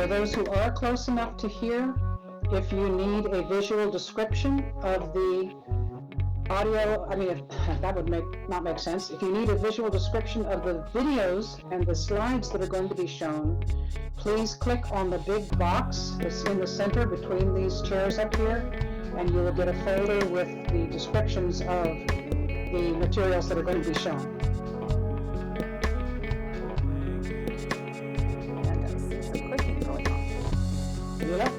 For those who are close enough to hear, if you need a visual description of the audio, that would not make sense. If you need a visual description of the videos and the slides that are going to be shown, please click on the big box that's in the center between these chairs up here, and you will get a folder with the descriptions of the materials that are going to be shown. And I see some clicking going on. Yep.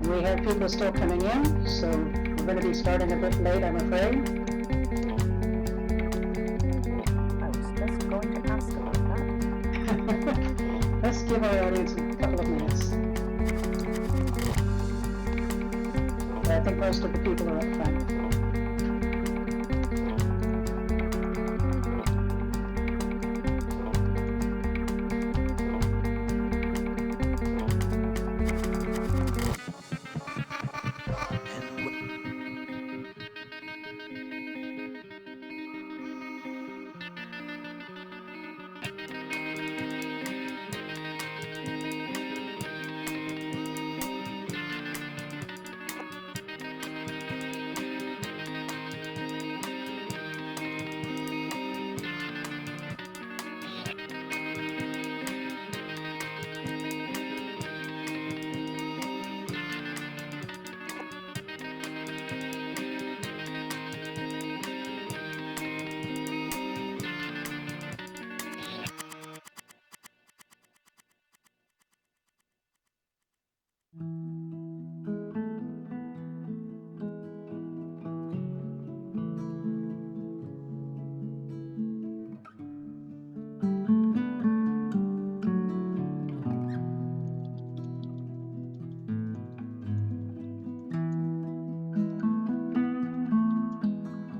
We have people still coming in, so we're going to be starting a bit late, I'm afraid. I was just going to ask about that. Let's give our audience a couple of minutes. I think most of the people are up front.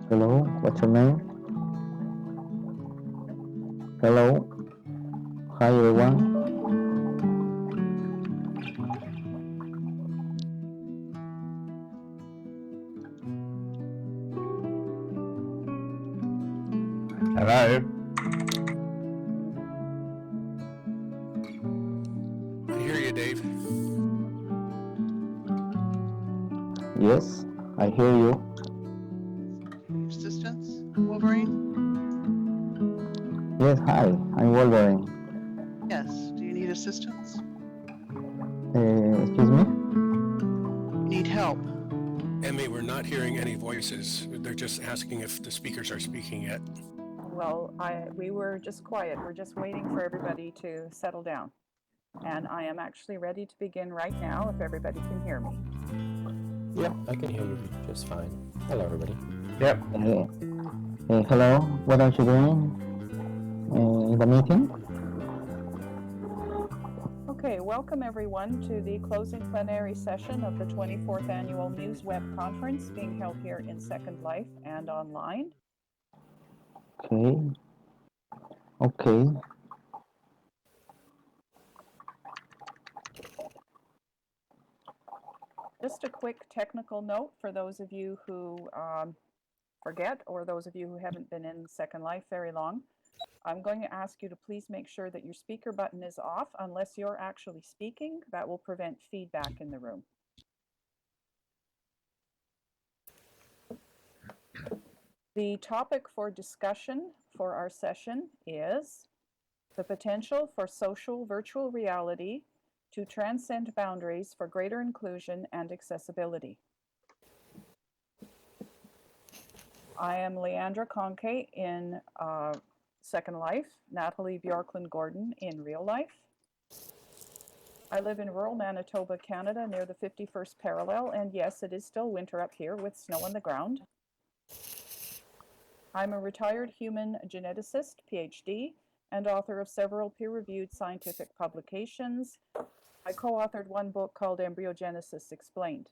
Hello, what's your name? Hello. Hi everyone. Hello. I hear you, Dave. Yes, I hear you. Assistance, Wolverine? Yes, hi, I'm Wolverine. Yes. Do you need assistance? Excuse me? Need help? Emmy, we're not hearing any voices. They're just asking if the speakers are speaking yet. Well, we were just quiet. We're just waiting for everybody to settle down. And I am actually ready to begin right now if everybody can hear me. Yep, I can hear you just fine. Hello, everybody. Yep. Hello, what are you doing in the meeting? Okay, welcome everyone to the closing plenary session of the 24th annual MuseWeb conference being held here in Second Life and online. Okay. Just a quick technical note for those of you who forget, or those of you who haven't been in Second Life very long. I'm going to ask you to please make sure that your speaker button is off unless you're actually speaking. That will prevent feedback in the room. The topic for discussion for our session is the potential for social virtual reality to transcend boundaries for greater inclusion and accessibility. I am Leandra Conke in Second Life, Natalie Bjorklund Gordon in real life. I live in rural Manitoba, Canada, near the 51st parallel, and yes, it is still winter up here with snow on the ground. I'm a retired human geneticist, PhD, and author of several peer-reviewed scientific publications. I co-authored one book called Embryogenesis Explained.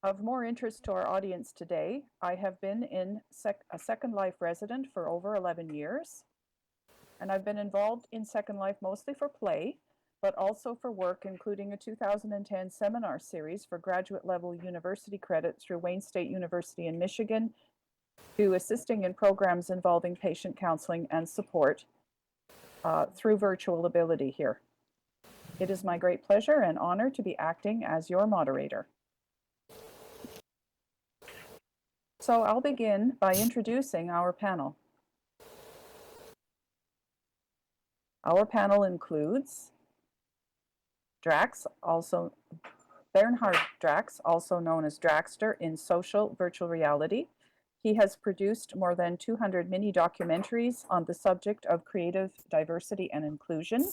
Of more interest to our audience today, I have been a Second Life resident for over 11 years, and I've been involved in Second Life mostly for play, but also for work, including a 2010 seminar series for graduate level university credit through Wayne State University in Michigan, to assisting in programs involving patient counseling and support through virtual ability here. It is my great pleasure and honor to be acting as your moderator. So I'll begin by introducing our panel. Our panel includes Bernhard Drax, also known as Draxter in social virtual reality. He has produced more than 200 mini documentaries on the subject of creative diversity and inclusion.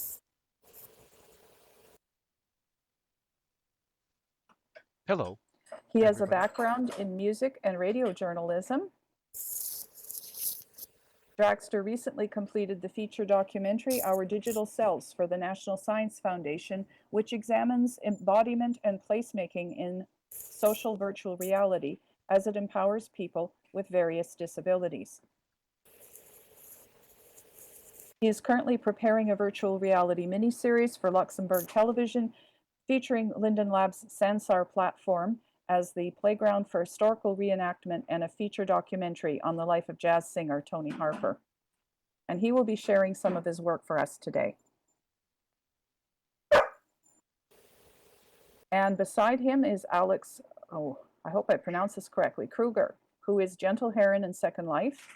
Hello. He has a everybody. background in music and radio journalism. Draxter recently completed the feature documentary, Our Digital Selves, for the National Science Foundation, which examines embodiment and placemaking in social virtual reality as it empowers people with various disabilities. He is currently preparing a virtual reality miniseries for Luxembourg Television, featuring Linden Labs' Sansar platform as the playground for historical reenactment, and a feature documentary on the life of jazz singer Tony Harper. And he will be sharing some of his work for us today. And beside him is Alex, I hope I pronounce this correctly, Kruger, who is Gentle Heron in Second Life,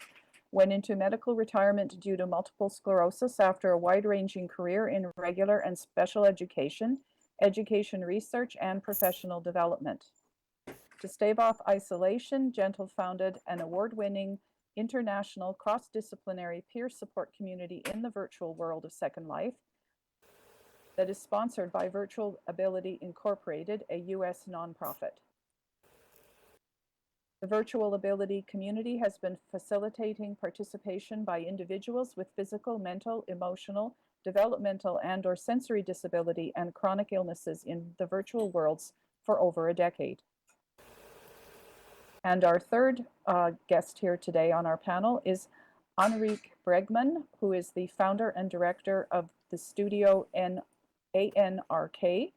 went into medical retirement due to multiple sclerosis after a wide-ranging career in regular and special education research, and professional development. To stave off isolation, Gentle founded an award-winning international cross-disciplinary peer support community in the virtual world of Second Life that is sponsored by Virtual Ability Incorporated, a US nonprofit. The Virtual Ability community has been facilitating participation by individuals with physical, mental, emotional, developmental, and/or sensory disability and chronic illnesses in the virtual worlds for over a decade. And our third guest here today on our panel is Anrique Bregman, who is the founder and director of the studio ANRK.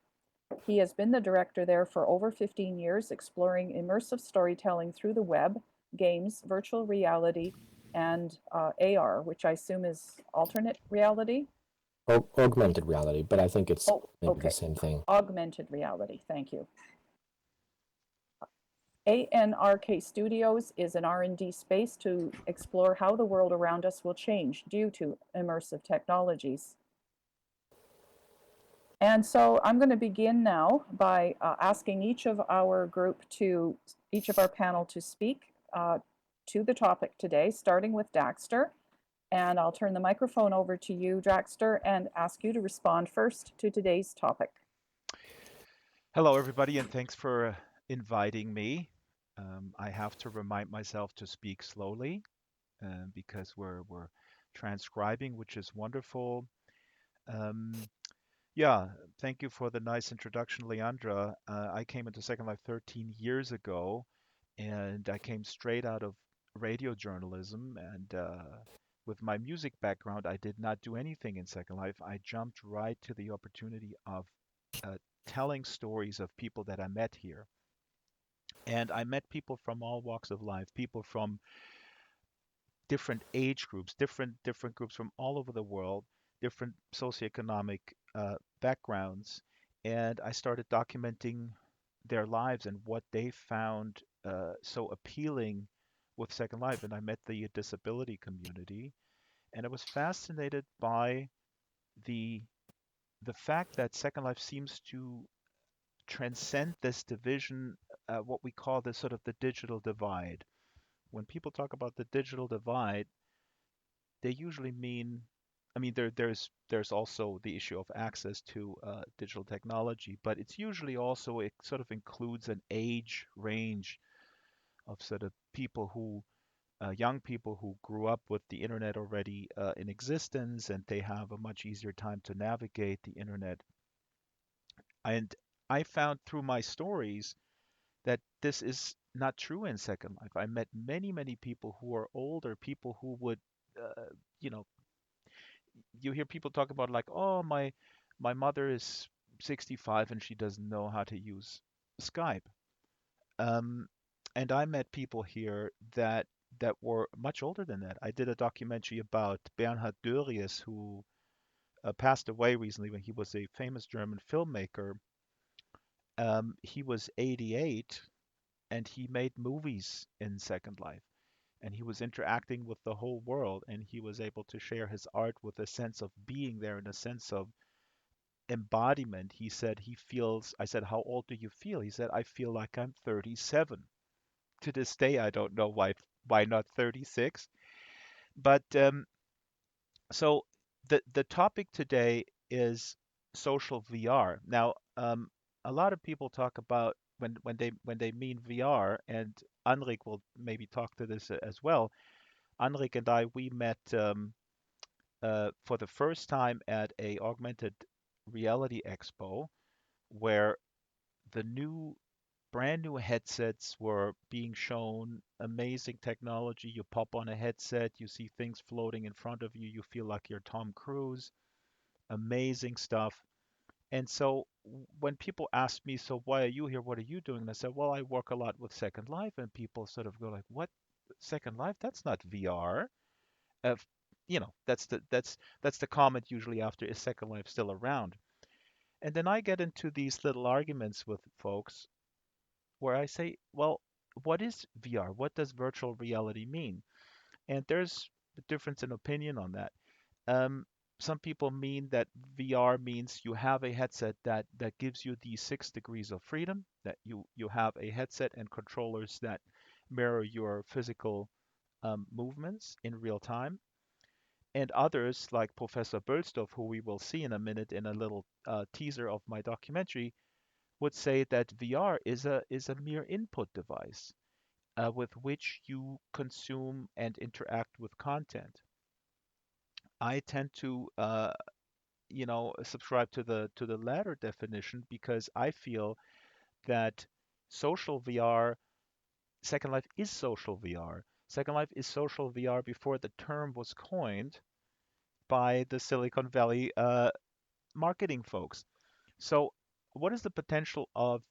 He has been the director there for over 15 years, exploring immersive storytelling through the web, games, virtual reality, and AR, which I assume is alternate reality? Augmented reality, but I think it's maybe the same thing. Augmented reality, thank you. ANRK Studios is an R&D space to explore how the world around us will change due to immersive technologies. And so I'm going to begin now by asking each of our panel to speak to the topic today, starting with Draxter. And I'll turn the microphone over to you, Draxter, and ask you to respond first to today's topic. Hello, everybody, and thanks for inviting me. I have to remind myself to speak slowly because we're transcribing, which is wonderful. Yeah, thank you for the nice introduction, Leandra. I came into Second Life 13 years ago, and I came straight out of radio journalism. And with my music background, I did not do anything in Second Life. I jumped right to the opportunity of telling stories of people that I met here. And I met people from all walks of life, people from different age groups, different groups from all over the world, different socioeconomic backgrounds, and I started documenting their lives and what they found so appealing with Second Life. And I met the disability community, and I was fascinated by the fact that Second Life seems to transcend this division, what we call the sort of the digital divide. When people talk about the digital divide, they usually mean, I mean, there's also the issue of access to digital technology, but it's usually also, it sort of includes an age range of sort of people who young people who grew up with the internet already in existence, and they have a much easier time to navigate the internet. And I found through my stories that this is not true in Second Life. I met many, many people who are older, people who would, uh, you know, you hear people talk about like, oh, my mother is 65 and she doesn't know how to use Skype. Um, and I met people here that were much older than that. I did a documentary about Bernhard Dörius, who passed away recently when he was a famous German filmmaker. He was 88 and he made movies in Second Life. And he was interacting with the whole world, and he was able to share his art with a sense of being there and a sense of embodiment. He said he feels, I said, how old do you feel? He said, I feel like I'm 37. To this day, I don't know why not 36. But so the topic today is social VR. Now, a lot of people talk about when they mean VR, and Anrik will maybe talk to this as well. Anrik and I, we met for the first time at a augmented reality expo where the brand new headsets were being shown. Amazing technology. You pop on a headset, you see things floating in front of you, you feel like you're Tom Cruise. Amazing stuff. And so when people ask me, so why are you here? What are you doing? And I said, well, I work a lot with Second Life. And people sort of go like, what? Second Life? That's not VR. Uh, that's the comment usually after, is Second Life still around? And then I get into these little arguments with folks where I say, well, what is VR? What does virtual reality mean? And there's a difference in opinion on that. Um, some people mean that VR means you have a headset that gives you the 6 degrees of freedom, that you have a headset and controllers that mirror your physical movements in real time. And others, like Professor Bölsdorf, who we will see in a minute in a little teaser of my documentary, would say that VR is a mere input device with which you consume and interact with content. I tend to, subscribe to the latter definition because I feel that social VR, Second Life is social VR. Second Life is social VR before the term was coined by the Silicon Valley marketing folks. So, what is the potential of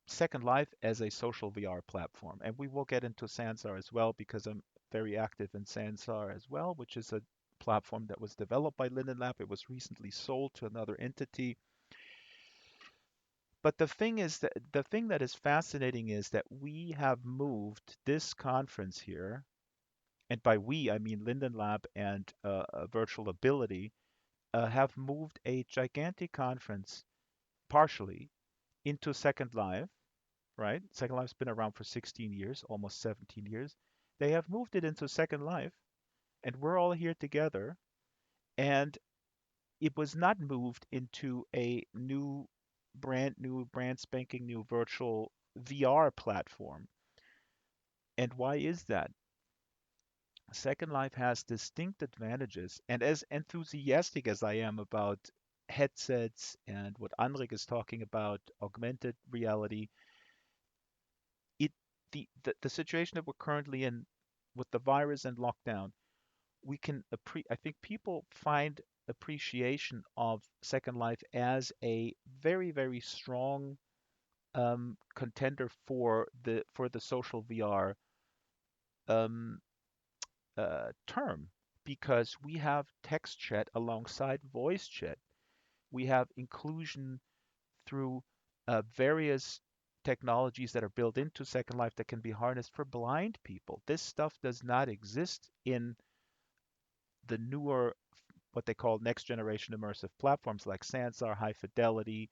Second Life as a social VR platform? And we will get into Sansar as well because I'm very active in Sansar as well, which is a platform that was developed by Linden Lab. It was recently sold to another entity. But the thing that is fascinating is that we have moved this conference here, and by we I mean Linden Lab and Virtual Ability, have moved a gigantic conference partially into Second Life, right? Second Life's been around for 16 years, almost 17 years. They have moved it into Second Life, and we're all here together. And it was not moved into a brand spanking new virtual VR platform. And why is that? Second Life has distinct advantages. And as enthusiastic as I am about headsets and what Anrik is talking about, augmented reality, it the situation that we're currently in with the virus and lockdown, I think people find appreciation of Second Life as a very, very strong contender for the social VR um, term, because we have text chat alongside voice chat. We have inclusion through various technologies that are built into Second Life that can be harnessed for blind people. This stuff does not exist in the newer, what they call next generation immersive platforms like Sansar, High Fidelity,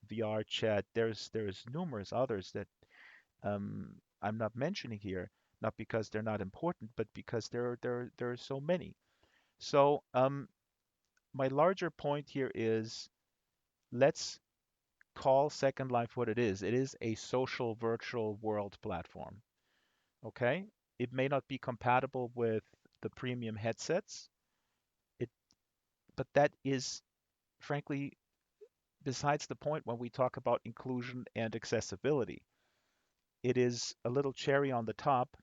VR Chat. There's numerous others that I'm not mentioning here, not because they're not important, but because there are so many. So my larger point here is, let's call Second Life what it is. It is a social virtual world platform. Okay? It may not be compatible with the premium headsets. It, but that is frankly besides the point when we talk about inclusion and accessibility. It is a little cherry on the top.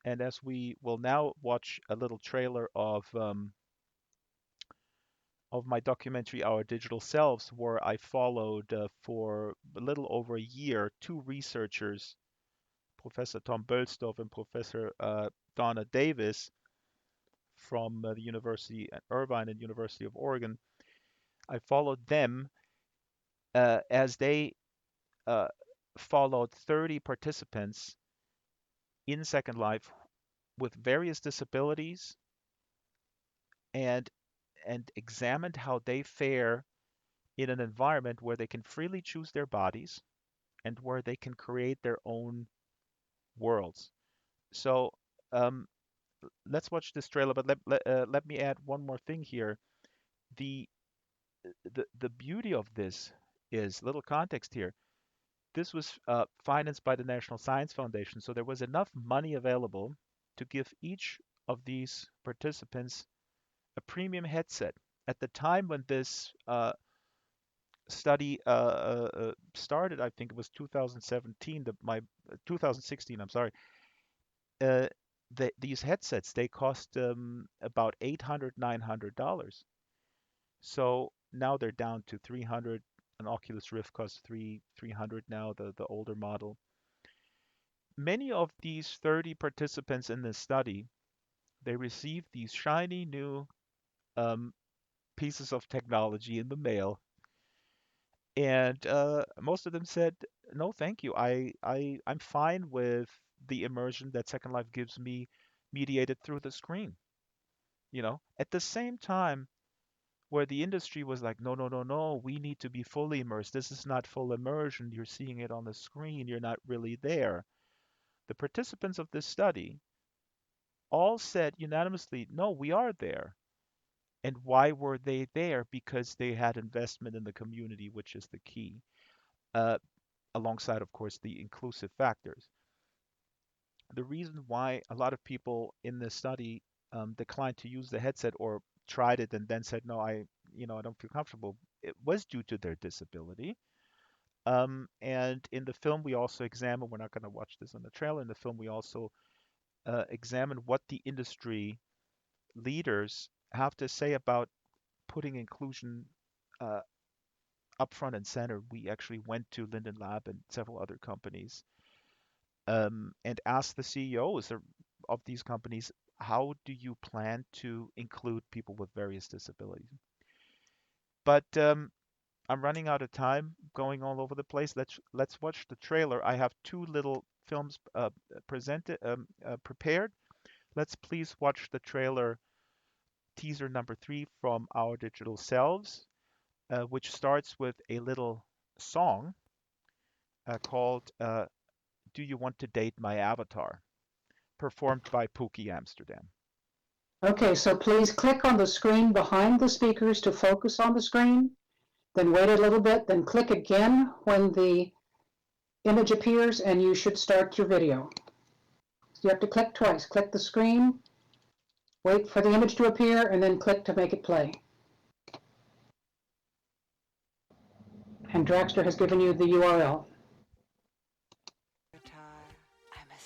And as we will now watch a little trailer of my documentary, Our Digital Selves, where I followed for a little over a year two researchers, Professor Tom Bölsdorf and Professor Donna Davis from the University at Irvine and University of Oregon. I followed them as they uh, followed 30 participants in Second Life with various disabilities and examined how they fare in an environment where they can freely choose their bodies and where they can create their own worlds. So um, let's watch this trailer, but let me add one more thing here. The, the beauty of this is, little context here, this was financed by the National Science Foundation, so there was enough money available to give each of these participants a premium headset. At the time when this study started, I think it was 2017, 2016, I'm sorry. Uh, these headsets, they cost about $800-900. So now they're down to 300. An Oculus Rift costs 300 now, the older model. Many of these 30 participants in this study, they received these shiny new um, pieces of technology in the mail, and most of them said, "No, thank you. I'm fine with the immersion that Second Life gives me, mediated through the screen." At the same time, where the industry was like, "No, no, no, no, we need to be fully immersed. This is not full immersion. You're seeing it on the screen. You're not really there." The participants of this study all said unanimously, "No, we are there." And why were they there? Because they had investment in the community, which is the key, uh, alongside, of course, the inclusive factors. The reason why a lot of people in this study declined to use the headset or tried it and then said, "No, I don't feel comfortable," it was due to their disability. And in the film, we also examine, we're not going to watch this in the trailer, in the film, we also examine what the industry leaders have to say about putting inclusion uh, up front and center. We actually went to Linden Lab and several other companies and asked the CEOs of these companies, how do you plan to include people with various disabilities? But I'm running out of time, going all over the place. Let's watch the trailer. I have two little films prepared. Let's please watch the trailer, teaser number 3 from Our Digital Selves, which starts with a little song called "Do You Want to Date My Avatar?" performed by Pookie Amsterdam. Okay, so please click on the screen behind the speakers to focus on the screen, then wait a little bit, then click again when the image appears, and you should start your video. You have to click twice. Click the screen, wait for the image to appear, and then click to make it play. And Dragster has given you the URL.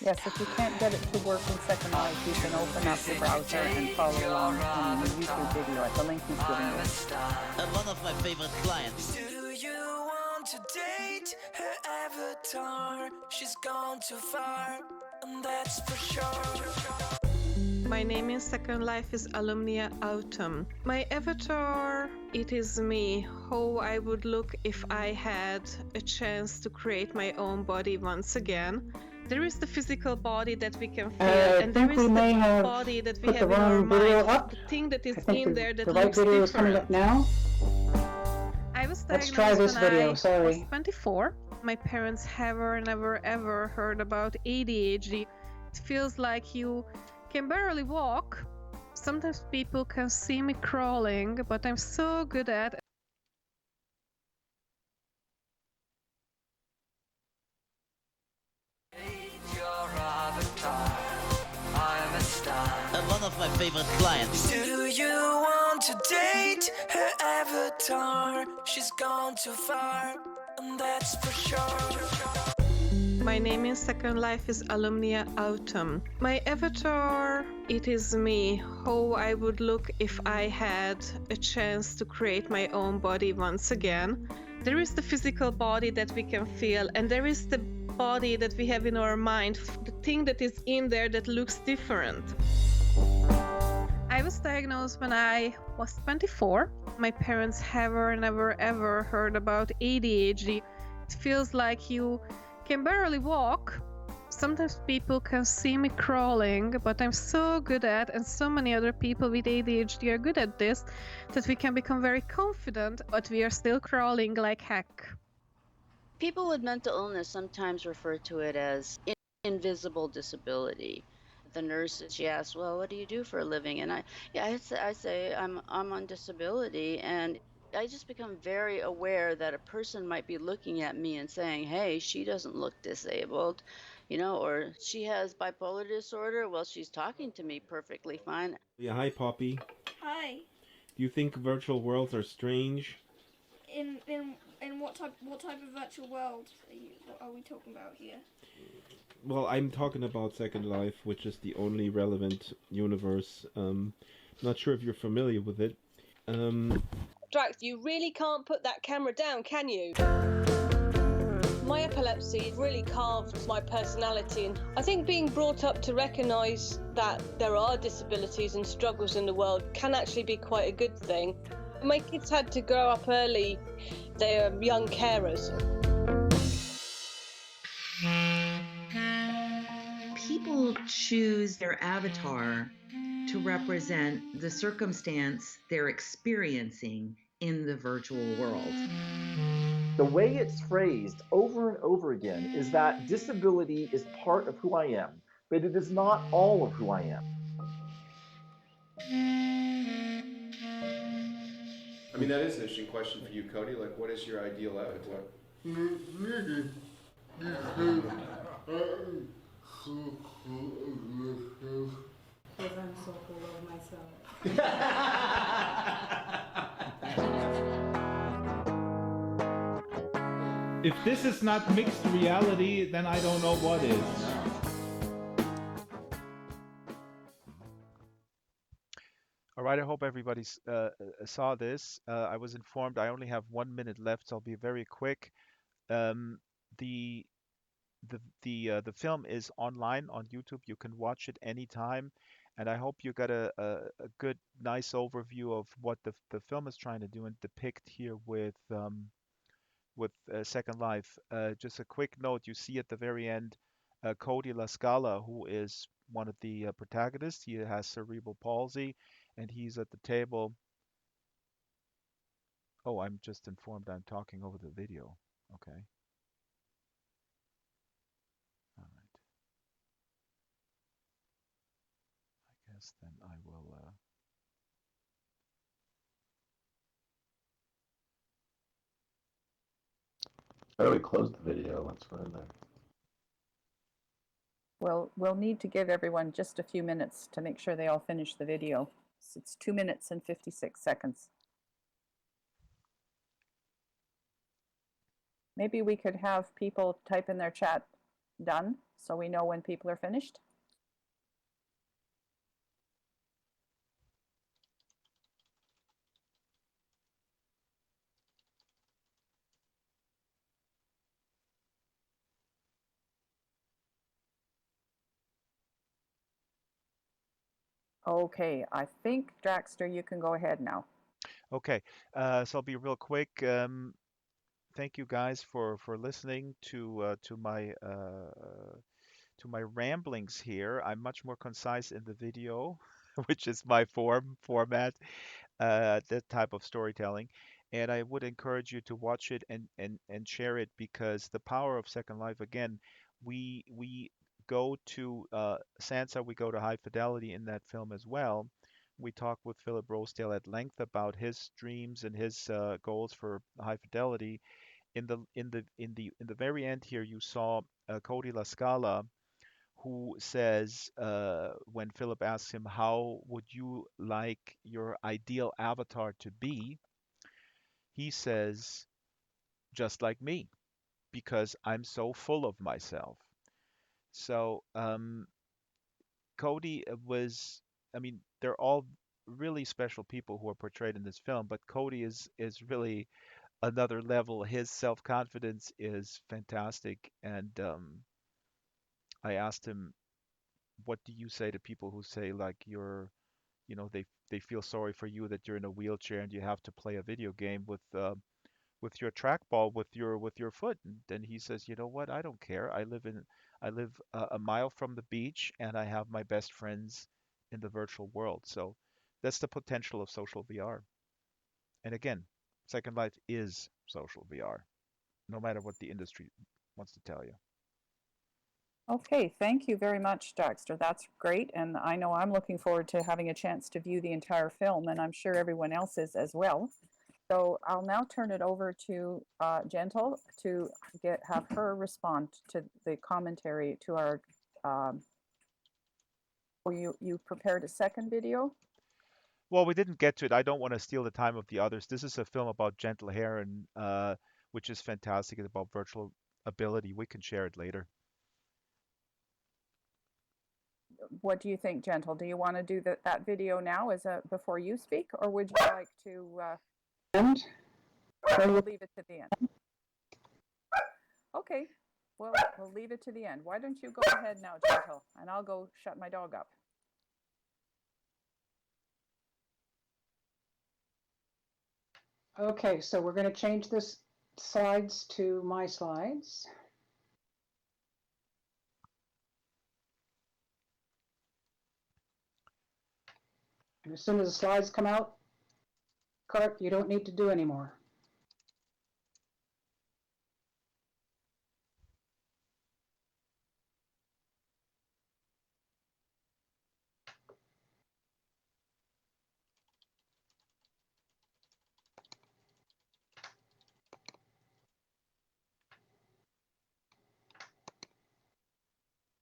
Yes, if you can't get it to work in Second Life, you can open up the browser and follow along in the YouTube video at the link he's giving you. One of my favorite clients. Do you want to date her avatar? She's gone too far, and that's for sure. My name in Second Life is Alumnia Autumn. My avatar, it is me, how I would look if I had a chance to create my own body once again. There is the physical body that we can feel, and there is the body that we have in our mind, the thing that is in there that looks video different. is coming up now. I was Let's try this diagnosed when video, I sorry. was 24. My parents never ever heard about ADHD. It feels like you can barely walk. Sometimes people can see me crawling, but I'm so good at of my favorite clients. Do you want to date her avatar? She's gone too far, and that's for sure. My name in Second Life is Alumnia Autumn. My avatar, it is me, how I would look if I had a chance to create my own body once again. There is the physical body that we can feel, and there is the body that we have in our mind, the thing that is in there that looks different. I was diagnosed when I was 24. My parents have never ever heard about ADHD. It feels like you can barely walk. Sometimes people can see me crawling, but I'm so good at, and so many other people with ADHD are good at this, that we can become very confident, but we are still crawling like heck. People with mental illness sometimes refer to it as invisible disability. The nurses, she asks, well, what do you do for a living? And I say I'm on disability, and I just become very aware that a person might be looking at me and saying, hey, she doesn't look disabled, or she has bipolar disorder. Well, she's talking to me perfectly fine. Yeah, hi, Poppy. Hi. Do you think virtual worlds are strange? In what type of virtual world are we talking about here? Well, I'm talking about Second Life, which is the only relevant universe. Not sure if you're familiar with it. Drax, you really can't put that camera down, can you? My epilepsy really carved my personality, and I think being brought up to recognise that there are disabilities and struggles in the world can actually be quite a good thing. My kids had to grow up early. They're young carers. People choose their avatar to represent the circumstance they're experiencing in the virtual world. The way it's phrased over and over again is that disability is part of who I am, but it is not all of who I am. I mean, that is an interesting question for you, Cody. Like, what is your ideal avatar? Because I'm so full of myself. If this is not mixed reality, then I don't know what is. All right, I hope everybody saw this. I was informed I only have 1 minute left, so I'll be very quick. The film is online on YouTube. You can watch it anytime, and I hope you got a good, nice overview of what the film is trying to do and depict here with Second Life. Just a quick note: you see at the very end Cody LaScala, who is one of the protagonists. He has cerebral palsy, and he's at the table. Oh, I'm just informed I'm talking over the video. Okay. All right. I guess then I will. How do we close the video? Let's go in there. Well, we'll need to give everyone just a few minutes to make sure they all finish the video. It's 2 minutes and 56 seconds. Maybe we could have people type in their chat done so we know when people are finished. Okay, I think, Draxter, you can go ahead now. Okay, so I'll be real quick. Thank you guys for listening to my ramblings here. I'm much more concise in the video, which is my format, that type of storytelling. And I would encourage you to watch it and share it, because the power of Second Life, again, we go to Sansa, we go to High Fidelity in that film as well. We talked with Philip Rosedale at length about his dreams and his goals for High Fidelity. In the very end here, you saw Cody LaScala, who says, when Philip asks him, how would you like your ideal avatar to be? He says, just like me, because I'm so full of myself. So Cody was, I mean, they're all really special people who are portrayed in this film, but Cody is really another level. His self-confidence is fantastic, and I asked him, what do you say to people who say like they feel sorry for you that you're in a wheelchair and you have to play a video game with your trackball with your foot? And then he says, you know what? I don't care. I live a mile from the beach, and I have my best friends in the virtual world. So that's the potential of social VR. And again, Second Life is social VR, no matter what the industry wants to tell you. Okay, thank you very much, Dexter. That's great, and I know I'm looking forward to having a chance to view the entire film, and I'm sure everyone else is as well. So I'll now turn it over to Gentle to have her respond to the commentary to our. You prepared a second video? Well, we didn't get to it. I don't want to steal the time of the others. This is a film about gentle hair, and which is fantastic. It's about virtual ability. We can share it later. What do you think, Gentle? Do you want to do that video now before you speak, or would you like to? We'll leave it to the end. Okay, well, we'll leave it to the end. Why don't you go ahead now, Gentle, and I'll go shut my dog up. Okay, so we're going to change this slides to my slides. And as soon as the slides come out, Cart, you don't need to do anymore.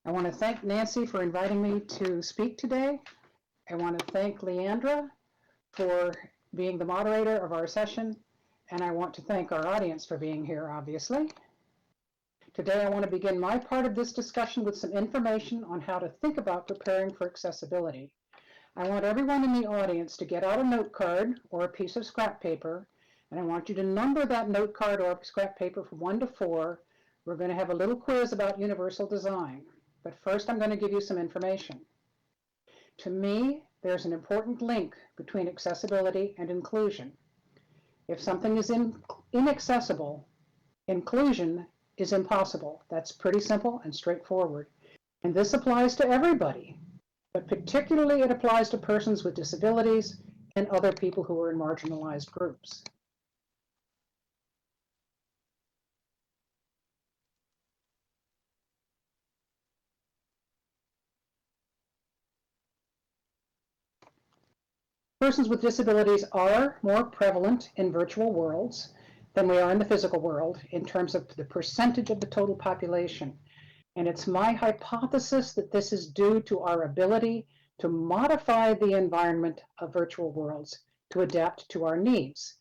I want to thank Nancy for inviting me to speak today. I want to thank Leandra for being the moderator of our session, and I want to thank our audience for being here, obviously. Today, I want to begin my part of this discussion with some information on how to think about preparing for accessibility. I want everyone in the audience to get out a note card or a piece of scrap paper, and I want you to number that note card or scrap paper from 1 to 4. We're going to have a little quiz about universal design. But first, I'm going to give you some information. To me, there's an important link between accessibility and inclusion. If something is inaccessible, inclusion is impossible. That's pretty simple and straightforward. And this applies to everybody, but particularly it applies to persons with disabilities and other people who are in marginalized groups. Persons with disabilities are more prevalent in virtual worlds than we are in the physical world in terms of the percentage of the total population. And it's my hypothesis that this is due to our ability to modify the environment of virtual worlds to adapt to our needs.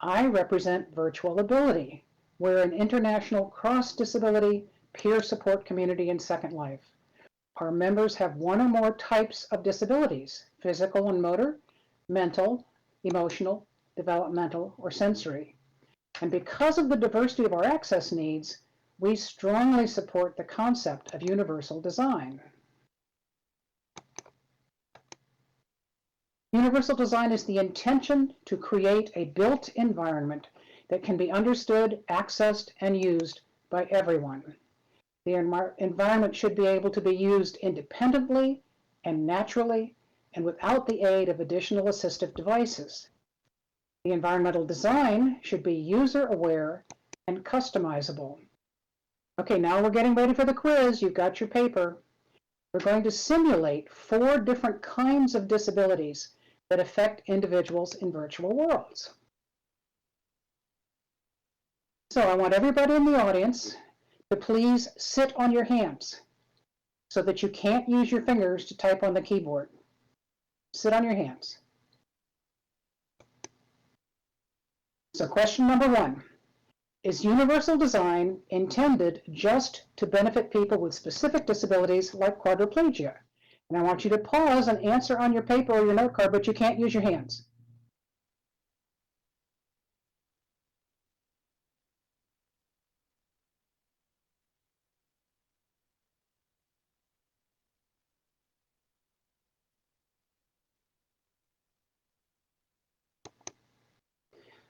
I represent Virtual Ability. We're an international cross-disability peer support community in Second Life. Our members have one or more types of disabilities, physical and motor, mental, emotional, developmental, or sensory. And because of the diversity of our access needs, we strongly support the concept of universal design. Universal design is the intention to create a built environment that can be understood, accessed, and used by everyone. The environment should be able to be used independently and naturally and without the aid of additional assistive devices. The environmental design should be user-aware and customizable. Okay, now we're getting ready for the quiz. You've got your paper. We're going to simulate 4 different kinds of disabilities that affect individuals in virtual worlds. So I want everybody in the audience to please sit on your hands. so that you can't use your fingers to type on the keyboard. Sit on your hands. So question number 1. Is universal design intended just to benefit people with specific disabilities like quadriplegia? And I want you to pause and answer on your paper or your note card, but you can't use your hands.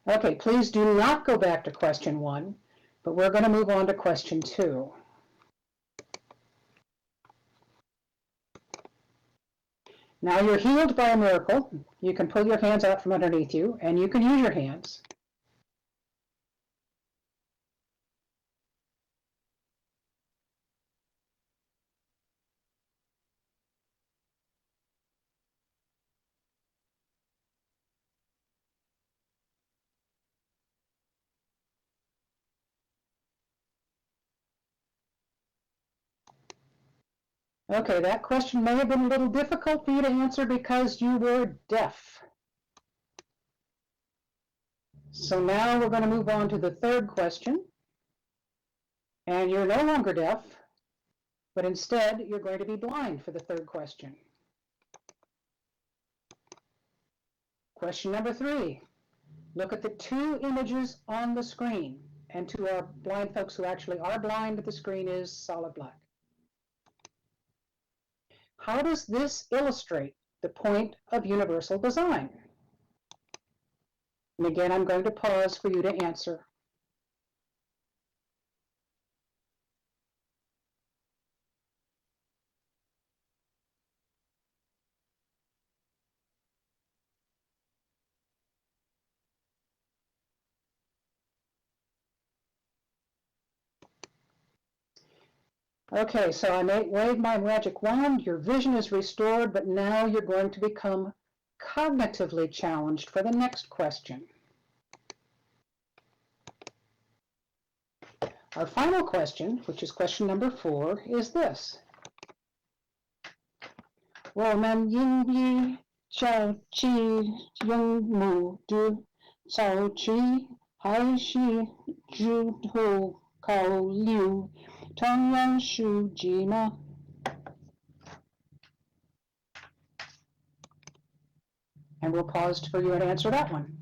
Okay, please do not go back to question 1, but we're going to move on to question 2. Now you're healed by a miracle. You can pull your hands out from underneath you, and you can use your hands. Okay, that question may have been a little difficult for you to answer because you were deaf. So now we're going to move on to the third question. And you're no longer deaf, but instead you're going to be blind for the third question. Question number 3. Look at the 2 images on the screen. And to our blind folks who actually are blind, the screen is solid black. How does this illustrate the point of universal design? And again, I'm going to pause for you to answer. Okay, so I may wave my magic wand, your vision is restored, but now you're going to become cognitively challenged for the next question. Our final question, which is question number 4, is this. 我们应比小气用目的小气还是之后考虑同样数据吗？ And we'll pause for you to answer that one.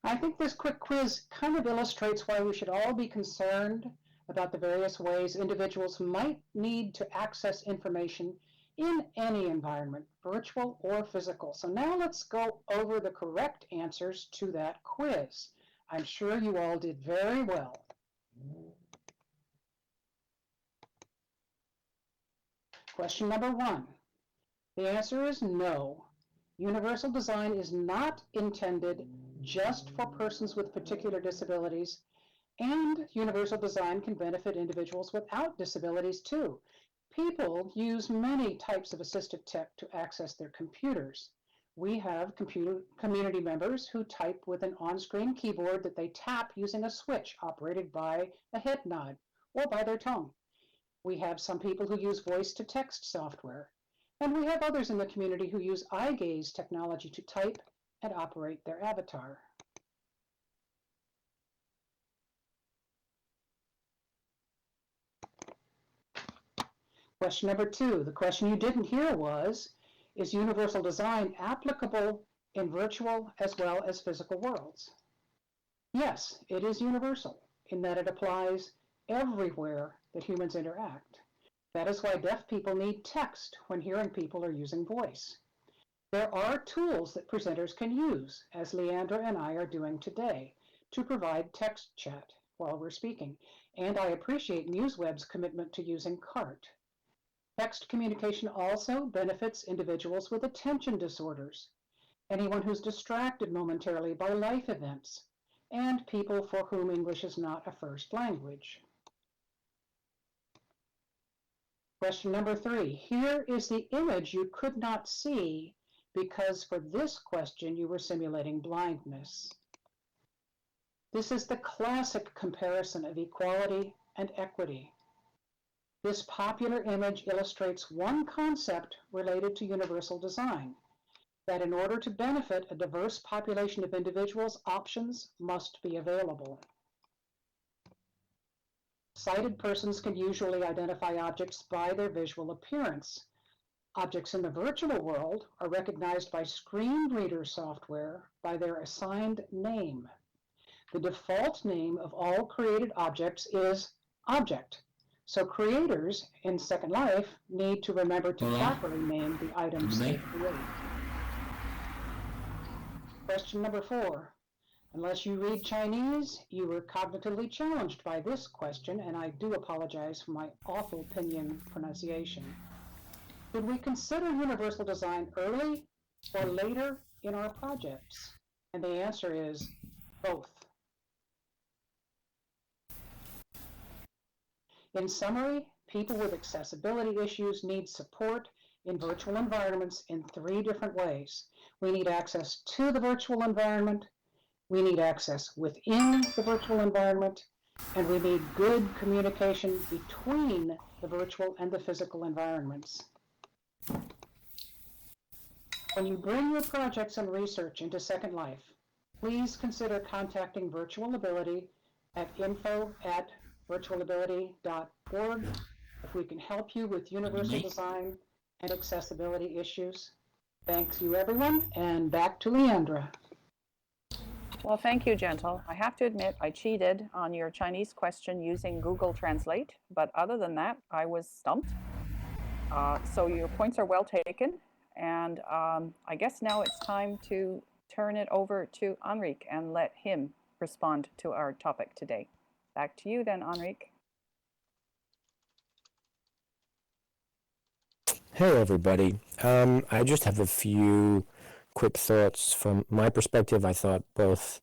I think this quick quiz kind of illustrates why we should all be concerned about the various ways individuals might need to access information in any environment, virtual or physical. So now let's go over the correct answers to that quiz. I'm sure you all did very well. Question number 1. The answer is no. Universal design is not intended just for persons with particular disabilities, and universal design can benefit individuals without disabilities too. People use many types of assistive tech to access their computers. We have community members who type with an on-screen keyboard that they tap using a switch operated by a head nod or by their tongue. We have some people who use voice-to-text software. And we have others in the community who use eye gaze technology to type and operate their avatar. Question number 2, the question you didn't hear was, is universal design applicable in virtual as well as physical worlds? Yes, it is universal in that it applies everywhere that humans interact. That is why deaf people need text when hearing people are using voice. There are tools that presenters can use, as Leandra and I are doing today, to provide text chat while we're speaking. And I appreciate MuseWeb's commitment to using CART. Text communication also benefits individuals with attention disorders, anyone who's distracted momentarily by life events, and people for whom English is not a first language. Question number 3. Here is the image you could not see because for this question you were simulating blindness. This is the classic comparison of equality and equity. This popular image illustrates one concept related to universal design, that in order to benefit a diverse population of individuals, options must be available. Sighted persons can usually identify objects by their visual appearance. Objects in the virtual world are recognized by screen reader software by their assigned name. The default name of all created objects is object. So creators in Second Life need to remember to properly name the items they create. Question number 4. Unless you read Chinese, you were cognitively challenged by this question, and I do apologize for my awful pinyin pronunciation. Should we consider universal design early or later in our projects? And the answer is both. In summary, people with accessibility issues need support in virtual environments in 3 different ways. We need access to the virtual environment, we need access within the virtual environment, and we need good communication between the virtual and the physical environments. When you bring your projects and research into Second Life, please consider contacting Virtual Ability at info@virtualability.org if we can help you with universal design and accessibility issues. Thanks you everyone, and back to Leandra. Well, thank you, Gentle. I have to admit I cheated on your Chinese question using Google Translate, but other than that, I was stumped. So your points are well taken, and I guess now it's time to turn it over to Enrique and let him respond to our topic today. Back to you then, Enrique. Hey everybody. I just have a few quick thoughts from my perspective. I thought both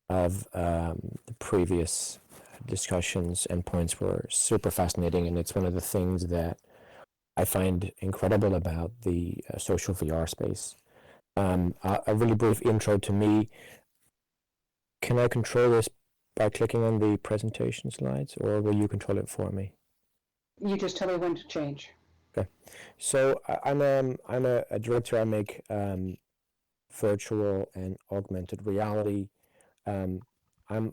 of the previous discussions and points were super fascinating, and it's one of the things that I find incredible about the social VR space. A really brief intro to me. Can I control this by clicking on the presentation slides, or will you control it for me? You just tell me when to change. Okay, so I'm a director. I make virtual and augmented reality. I've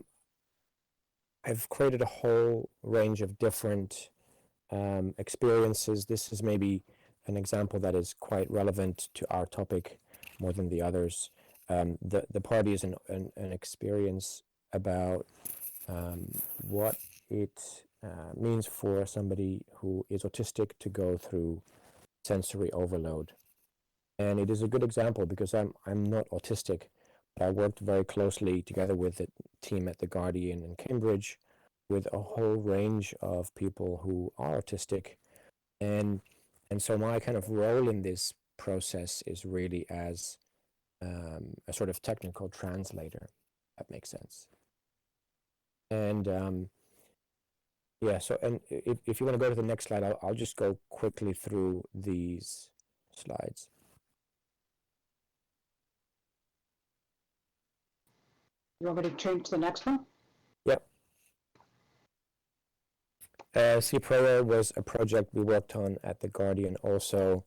created a whole range of different experiences. This is maybe an example that is quite relevant to our topic more than the others. The party is an experience about what it means for somebody who is autistic to go through sensory overload. And it is a good example because I'm not autistic, but I worked very closely together with the team at The Guardian in Cambridge with a whole range of people who are autistic. And so my kind of role in this process is really as a sort of technical translator, if that makes sense. And yeah, so and if you want to go to the next slide, I'll just go quickly through these slides. You want me to change to the next one? Yep. CPREA was a project we worked on at The Guardian also.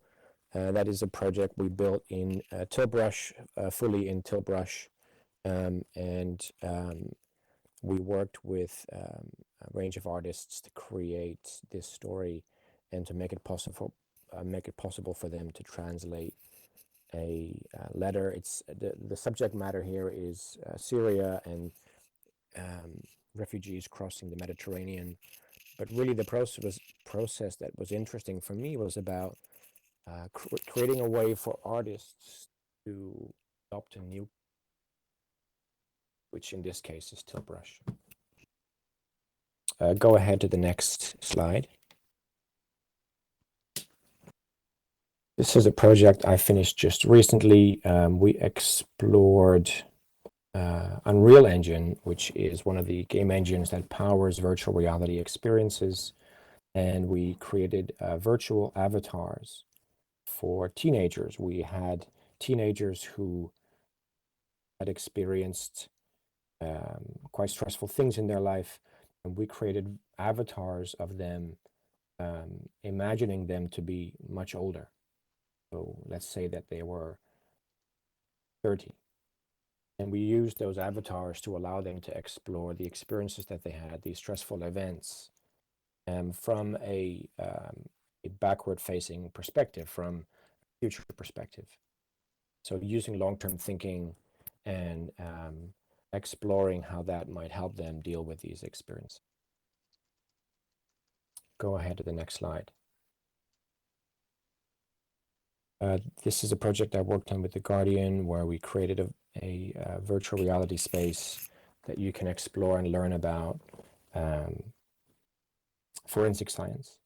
That is a project we built in Tilbrush, fully in Tilbrush. And we worked with a range of artists to create this story and to make it possible for them to translate a letter. It's the subject matter here is Syria and refugees crossing the Mediterranean. But really the process that was interesting for me was about creating a way for artists to adopt a new, which in this case is Tilbrush. Go ahead to the next slide. This is a project I finished just recently. We explored Unreal Engine, which is one of the game engines that powers virtual reality experiences. And we created virtual avatars for teenagers. We had teenagers who had experienced quite stressful things in their life, and we created avatars of them, imagining them to be much older. So let's say that they were 30. And we used those avatars to allow them to explore the experiences that they had, these stressful events, from a backward-facing perspective, from a future perspective. So using long-term thinking and exploring how that might help them deal with these experiences. Go ahead to the next slide. This is a project I worked on with The Guardian, where we created a virtual reality space that you can explore and learn about forensic science.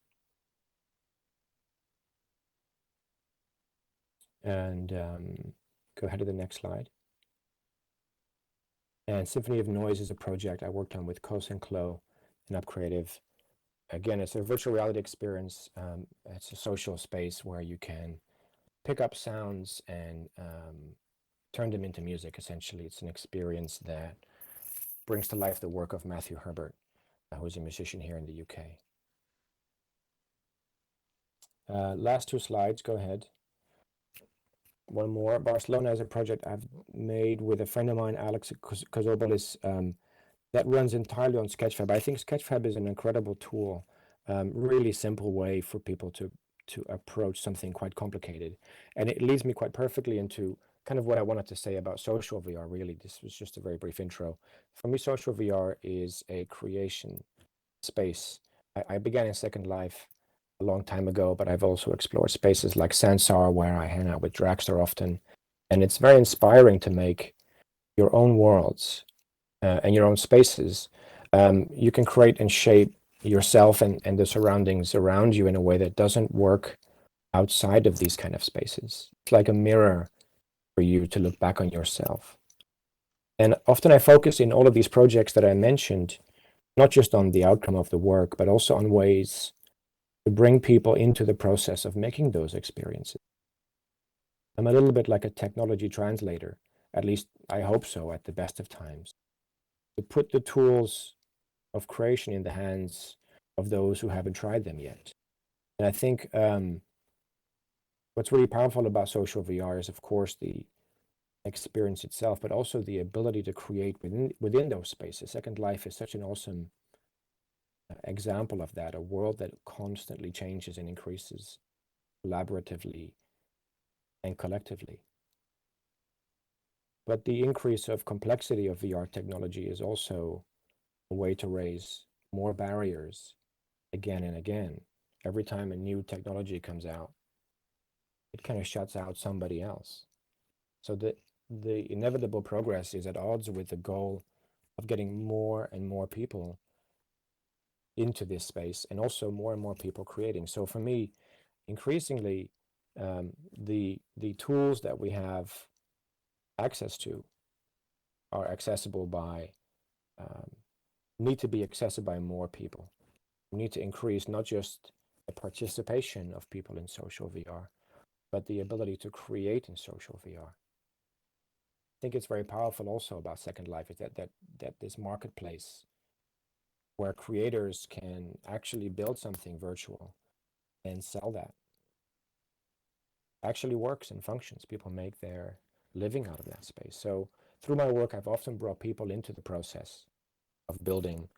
And go ahead to the next slide. And Symphony of Noise is a project I worked on with Kos and Klo and UpCreative. Again, it's a virtual reality experience. It's a social space where you can pick up sounds and turn them into music, essentially. It's an experience that brings to life the work of Matthew Herbert, who is a musician here in the UK. Last two slides, go ahead. One more. Barcelona is a project I've made with a friend of mine, Alex Kozobolis, that runs entirely on Sketchfab. I think Sketchfab is an incredible tool, really simple way for people to approach something quite complicated. And it leads me quite perfectly into kind of what I wanted to say about social VR, really. This was just a very brief intro. For me, social VR is a creation space. I began in Second Life a long time ago, but I've also explored spaces like Sansar, where I hang out with Dragster often. And it's very inspiring to make your own worlds and your own spaces. You can create and shape yourself and the surroundings around you in a way that doesn't work outside of these kind of spaces. It's like a mirror for you to look back on yourself. And often I focus in all of these projects that I mentioned, not just on the outcome of the work, but also on ways to bring people into the process of making those experiences. I'm a little bit like a technology translator, at least I hope so at the best of times, to put the tools of creation in the hands of those who haven't tried them yet. And I think what's really powerful about social VR is, of course, the experience itself, but also the ability to create within those spaces. Second Life is such an awesome example of that, a world that constantly changes and increases collaboratively and collectively. But the increase of complexity of VR technology is also a way to raise more barriers again and again. Every time a new technology comes out, it kind of shuts out somebody else. So the inevitable progress is at odds with the goal of getting more and more people into this space, and also more and more people creating. So for me, increasingly, the tools that we have access to are accessible by, need to be accessible by more people. We need to increase not just the participation of people in social VR, but the ability to create in social VR. I think it's very powerful also about Second Life is that this marketplace where creators can actually build something virtual and sell that actually works and functions. People make their living out of that space. So through my work, I've often brought people into the process of building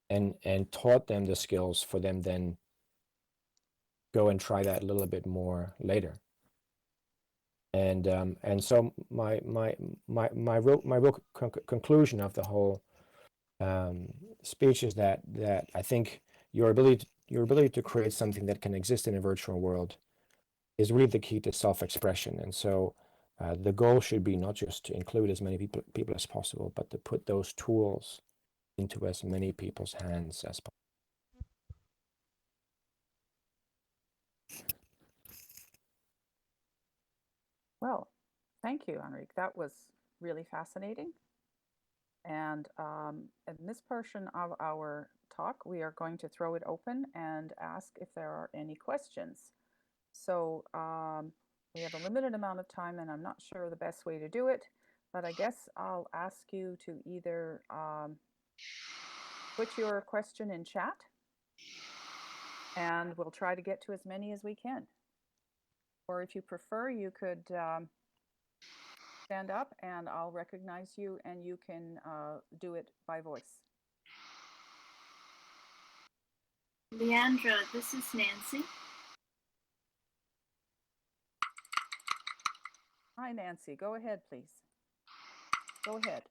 and taught them the skills for them then go and try that a little bit more later. And so my real conclusion of the whole speech is that I think your ability to create something that can exist in a virtual world is really the key to self-expression. And so the goal should be not just to include as many people as possible, but to put those tools into as many people's hands as possible. Well, thank you, Enrique. That was really fascinating. And in this portion of our talk, we are going to throw it open and ask if there are any questions. So we have a limited amount of time, and I'm not sure the best way to do it, but I guess I'll ask you to either put your question in chat, and we'll try to get to as many as we can. Or if you prefer, you could stand up and I'll recognize you and you can do it by voice. Leandra, this is Nancy. Hi, Nancy. Go ahead, please. Go ahead.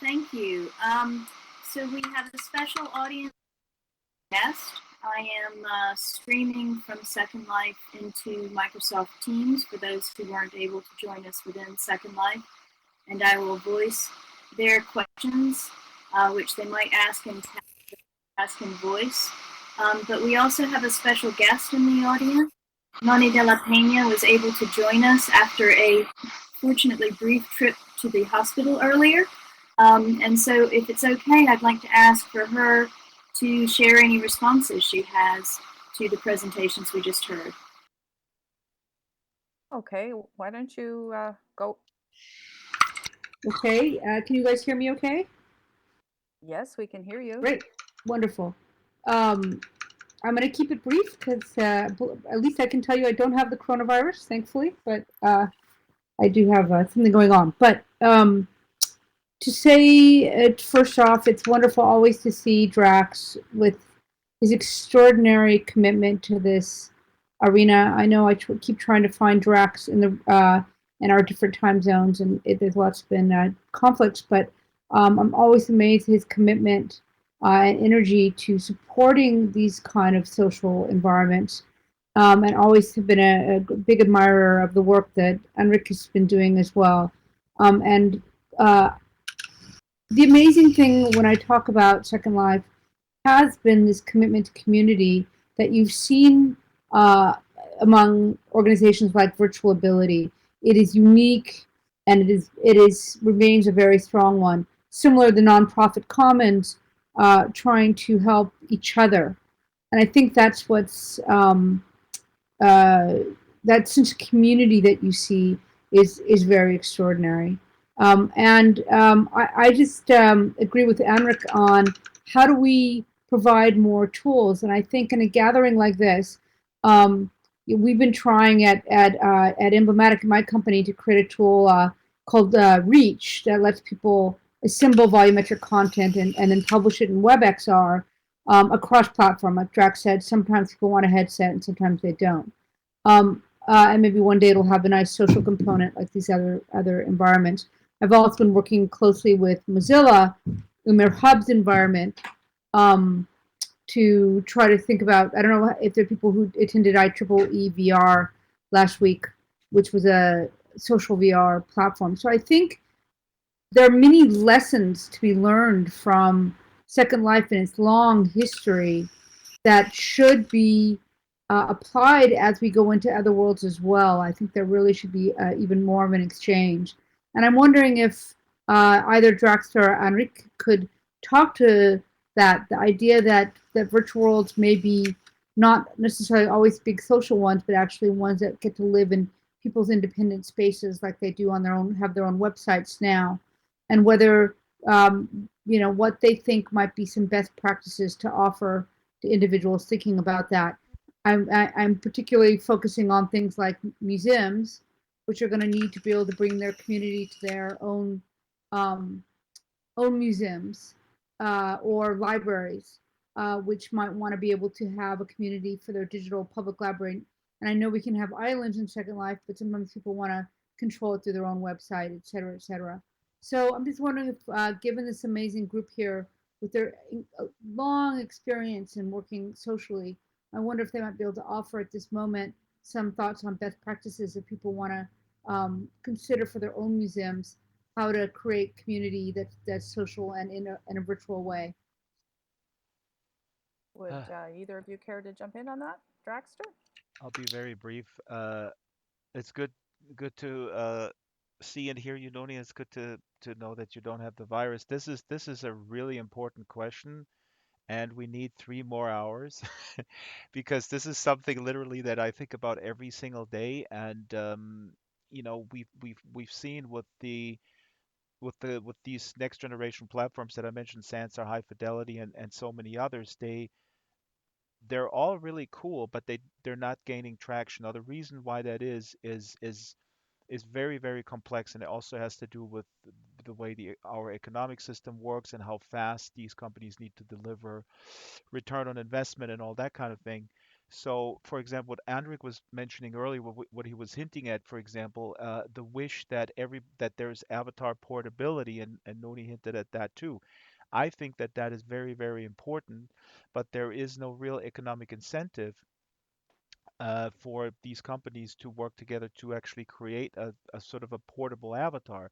Thank you. So we have a special audience guest. I am streaming from Second Life into Microsoft Teams for those who weren't able to join us within Second Life, and I will voice their questions, which they might ask in voice. But we also have a special guest in the audience. Nani de la Peña was able to join us after a fortunately brief trip to the hospital earlier. And so if it's okay, I'd like to ask for her to share any responses she has to the presentations we just heard. Okay, why don't you go? Okay, can you guys hear me okay? Yes, we can hear you. Great, wonderful. I'm going to keep it brief because at least I can tell you I don't have the coronavirus, thankfully, but I do have something going on. But to say, first off, it's wonderful always to see Drax with his extraordinary commitment to this arena. I know I keep trying to find Drax in the in our different time zones, and there's lots been conflicts, but I'm always amazed at his commitment and energy to supporting these kind of social environments, and always have been a big admirer of the work that Enrique has been doing as well. And the amazing thing when I talk about Second Life has been this commitment to community that you've seen among organizations like Virtual Ability. It is unique, and it remains a very strong one. Similar to the nonprofit Commons, trying to help each other, and I think that's what's that sense of community that you see is very extraordinary. I just agree with Anrik on how do we provide more tools. And I think in a gathering like this, we've been trying at Emblematic, my company, to create a tool called Reach that lets people assemble volumetric content and then publish it in WebXR across platform. Like Drax said, sometimes people want a headset and sometimes they don't. And maybe one day it'll have a nice social component like these other environments. I've also been working closely with Mozilla in their hubs environment to try to think about, I don't know if there are people who attended IEEE VR last week, which was a social VR platform. So I think there are many lessons to be learned from Second Life and its long history that should be applied as we go into other worlds as well. I think there really should be even more of an exchange. And I'm wondering if either Drax or Enrique could talk to that, the idea that virtual worlds may be not necessarily always big social ones, but actually ones that get to live in people's independent spaces like they do on their own, have their own websites now, and whether, what they think might be some best practices to offer to individuals thinking about that. I'm particularly focusing on things like museums, which are going to need to be able to bring their community to their own museums, or libraries, which might want to be able to have a community for their digital public library. And I know we can have islands in Second Life, but sometimes people want to control it through their own website, et cetera, et cetera. So I'm just wondering if, given this amazing group here with their long experience in working socially, I wonder if they might be able to offer at this moment some thoughts on best practices if people want to consider for their own museums how to create community that's social and in a virtual way. Would either of you care to jump in on that, Draxter? I'll be very brief. It's good Good to see and hear you, Noni. It's good to know that you don't have the virus. This is a really important question, and we need 3 more hours because this is something literally that I think about every single day. And we've seen with these next generation platforms that I mentioned, Sansar, High Fidelity, and so many others. They're all really cool, but they're not gaining traction. Now, the reason why that is very, very complex, and it also has to do with the way our economic system works and how fast these companies need to deliver return on investment and all that kind of thing. So, for example, what Andrik was mentioning earlier, what he was hinting at, for example, the wish that there's avatar portability, and Noni hinted at that too. I think that that is very, very important, but there is no real economic incentive for these companies to work together to actually create a sort of a portable avatar,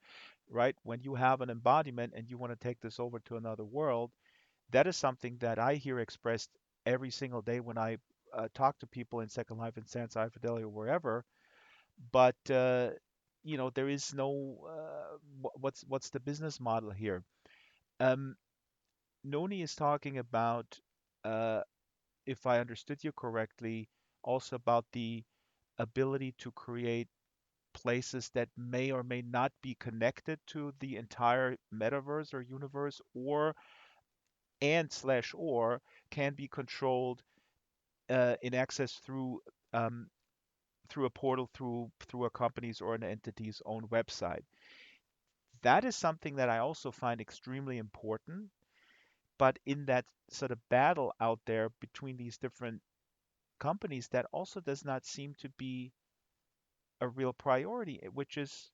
right? When you have an embodiment and you want to take this over to another world, that is something that I hear expressed every single day when I talk to people in Second Life, in Sans High Fidelity, or wherever. But there is no what's the business model here? Um, Noni is talking about, uh, if I understood you correctly, also about the ability to create places that may or may not be connected to the entire metaverse or universe, or can be controlled in access um, through a portal, through a company's or an entity's own website. That is something that I also find extremely important. But in that sort of battle out there between these different companies, that also does not seem to be a real priority, which is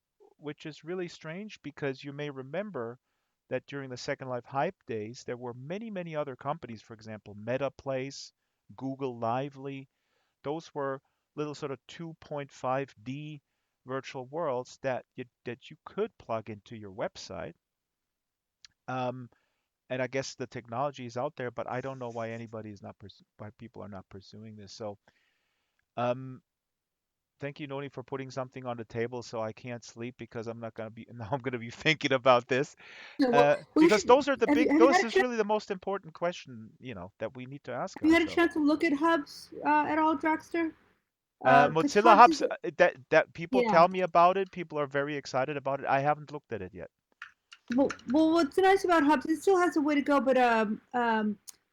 really strange, because you may remember that during the Second Life hype days, there were many, many other companies, for example, MetaPlace, Google Lively. Those were little sort of 2.5D virtual worlds that you could plug into your website. Um, and I guess the technology is out there, but I don't know why people are not pursuing this. So, um, thank you, Noni, for putting something on the table so I can't sleep, because I'm not gonna be now I'm gonna be thinking about this. Yeah, well, you Because should, those are the big have you those had a is chance? really the most important question, that we need to ask Have you had a ourselves. chance to look at hubs at all, Dragster? Because Mozilla Hubs Hubs, is that people yeah. tell me about it, people are very excited about it. I haven't looked at it yet. Well, what's nice about Hubs? It still has a way to go, but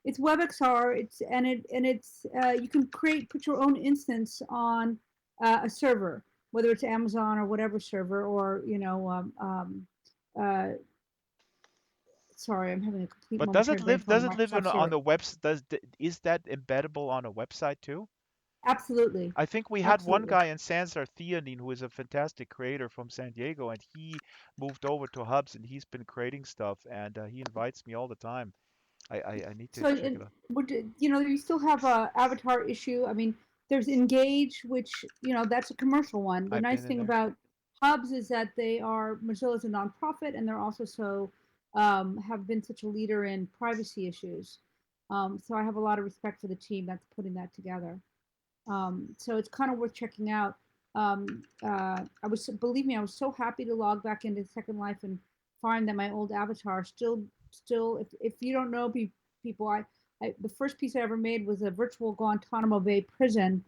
it's WebXR. It's you can put your own instance on a server, whether it's Amazon or whatever server, or uh, sorry, I'm having a complete But does momentary it brain live fog. does it live Microsoft on Store. the webs does is that embeddable on a website too? Absolutely, I think we had one absolutely. guy in Sansar Theanine who is a fantastic creator from San Diego, and he moved over to Hubs, and he's been creating stuff, and he invites me all the time. I need to So, check it out. you still have a avatar issue. I mean, there's Engage, which that's a commercial one. The I've nice been in thing there. about Hubs is that Mozilla's a nonprofit, and they're also have been such a leader in privacy issues. So I have a lot of respect for the team that's putting that together. So it's kind of worth checking out. Believe me, I was so happy to log back into Second Life and find that my old avatar still. If you don't know people, the first piece I ever made was a virtual Guantanamo Bay prison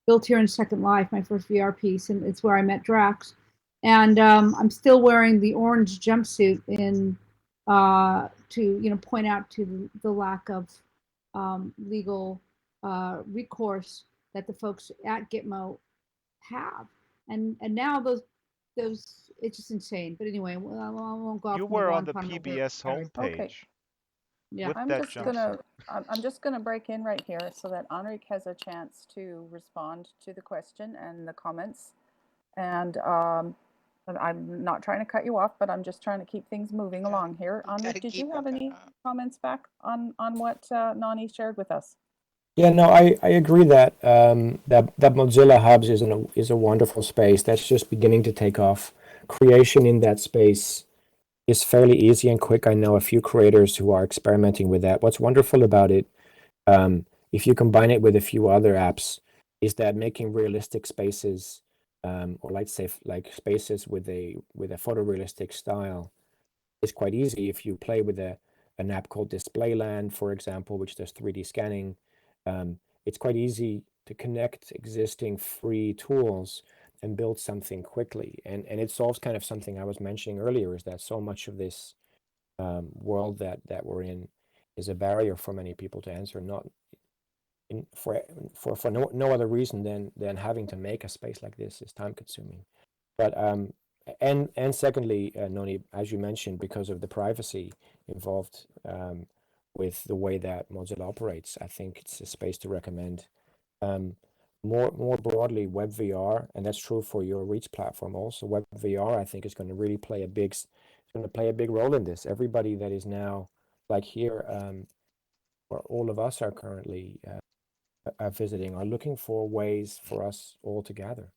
built here in Second Life, my first VR piece, and it's where I met Drax. And I'm still wearing the orange jumpsuit to point out to the lack of legal recourse that the folks at Gitmo have, and now those it's just insane. But anyway, I won't go off You on the were on the Guantanamo Bay. PBS Okay, homepage Yeah. with I'm that just gonna jumpsuit. I'm just gonna break in right here so that Enrique has a chance to respond to the question and the comments. And I'm not trying to cut you off, but I'm just trying to keep things moving along here. Enrique, did you have any comments back on what Nani shared with us? Yeah, no, I agree that that Mozilla Hubs is a wonderful space that's just beginning to take off. Creation in that space is fairly easy and quick. I know a few creators who are experimenting with that. What's wonderful about it, if you combine it with a few other apps, is that making realistic spaces or let's say like spaces with a photorealistic style, it's quite easy if you play with an app called Displayland, for example, which does 3D scanning. It's quite easy to connect existing free tools and build something quickly. And it solves kind of something I was mentioning earlier, is that so much of this world that we're in is a barrier for many people to answer, not for no other reason than having to make a space like this is time consuming. But and secondly, Noni, as you mentioned, because of the privacy involved with the way that Mozilla operates, I think it's a space to recommend. More broadly, WebVR, and that's true for your Reach platform also. WebVR, I think, is going to really play a big role in this. Everybody that is now, like here, where all of us are currently visiting, are looking for ways for us all to gather.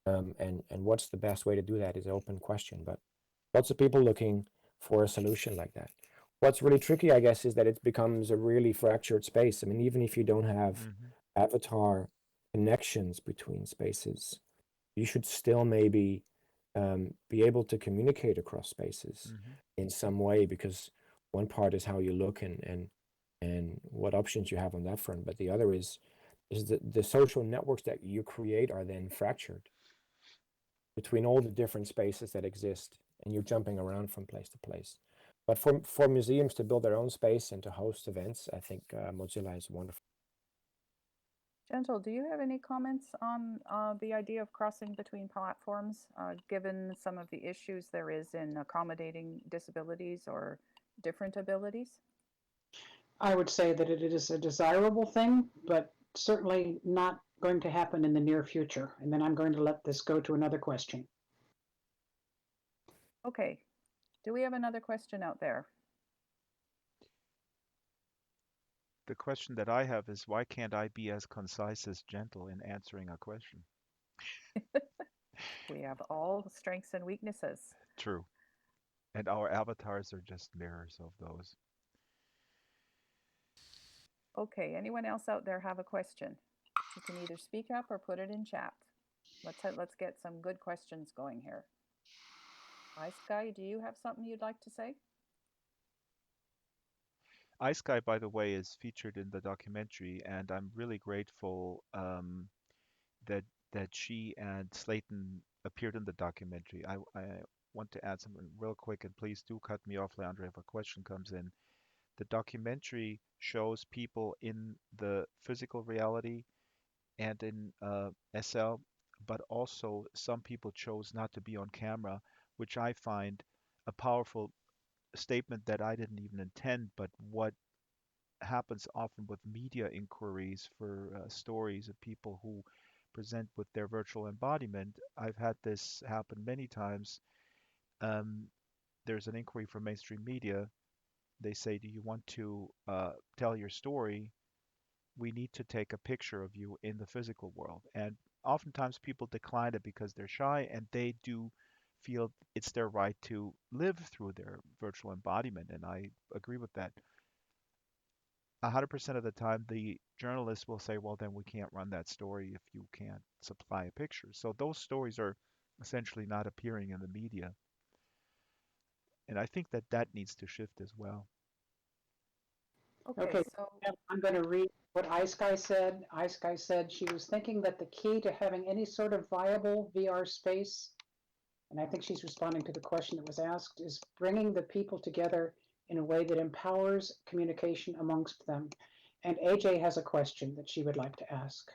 And what's the best way to do that is an open question, but lots of people looking for a solution like that. What's really tricky, I guess, is that it becomes a really fractured space. I mean, even if you don't have avatar connections between spaces, you should still maybe be able to communicate across spaces in some way, because one part is how you look and what options you have on that front, but the other is the social networks that you create are then fractured between all the different spaces that exist, and you're jumping around from place to place. But for museums to build their own space and to host events, I think Mozilla is wonderful. Gentle, do you have any comments on the idea of crossing between platforms, given some of the issues there is in accommodating disabilities or different abilities? I would say that it is a desirable thing, but certainly not going to happen in the near future. And then I'm going to let this go to another question. Okay. Do we have another question out there? The question that I have is, why can't I be as concise as Gentle in answering a question? We have all strengths and weaknesses. True. And our avatars are just mirrors of those. Okay, anyone else out there have a question? You can either speak up or put it in chat. Let's get some good questions going here. iSky, do you have something you'd like to say? iSky, by the way, is featured in the documentary, and I'm really grateful that she and Slayton appeared in the documentary. I want to add something real quick, and please do cut me off, Leandra, if a question comes in. The documentary shows people in the physical reality and in SL, but also some people chose not to be on camera, which I find a powerful statement that I didn't even intend, but what happens often with media inquiries for stories of people who present with their virtual embodiment. I've had this happen many times. There's an inquiry from mainstream media. They say, do you want to tell your story? We need to take a picture of you in the physical world. And oftentimes people decline it because they're shy, and they do feel it's their right to live through their virtual embodiment. And I agree with that. 100% of the time, the journalist will say, well, then we can't run that story if you can't supply a picture. So those stories are essentially not appearing in the media. And I think that that needs to shift as well. Okay, so I'm going to read what iSky said. iSky said she was thinking that the key to having any sort of viable VR space, and I think she's responding to the question that was asked, is bringing the people together in a way that empowers communication amongst them. And AJ has a question that she would like to ask.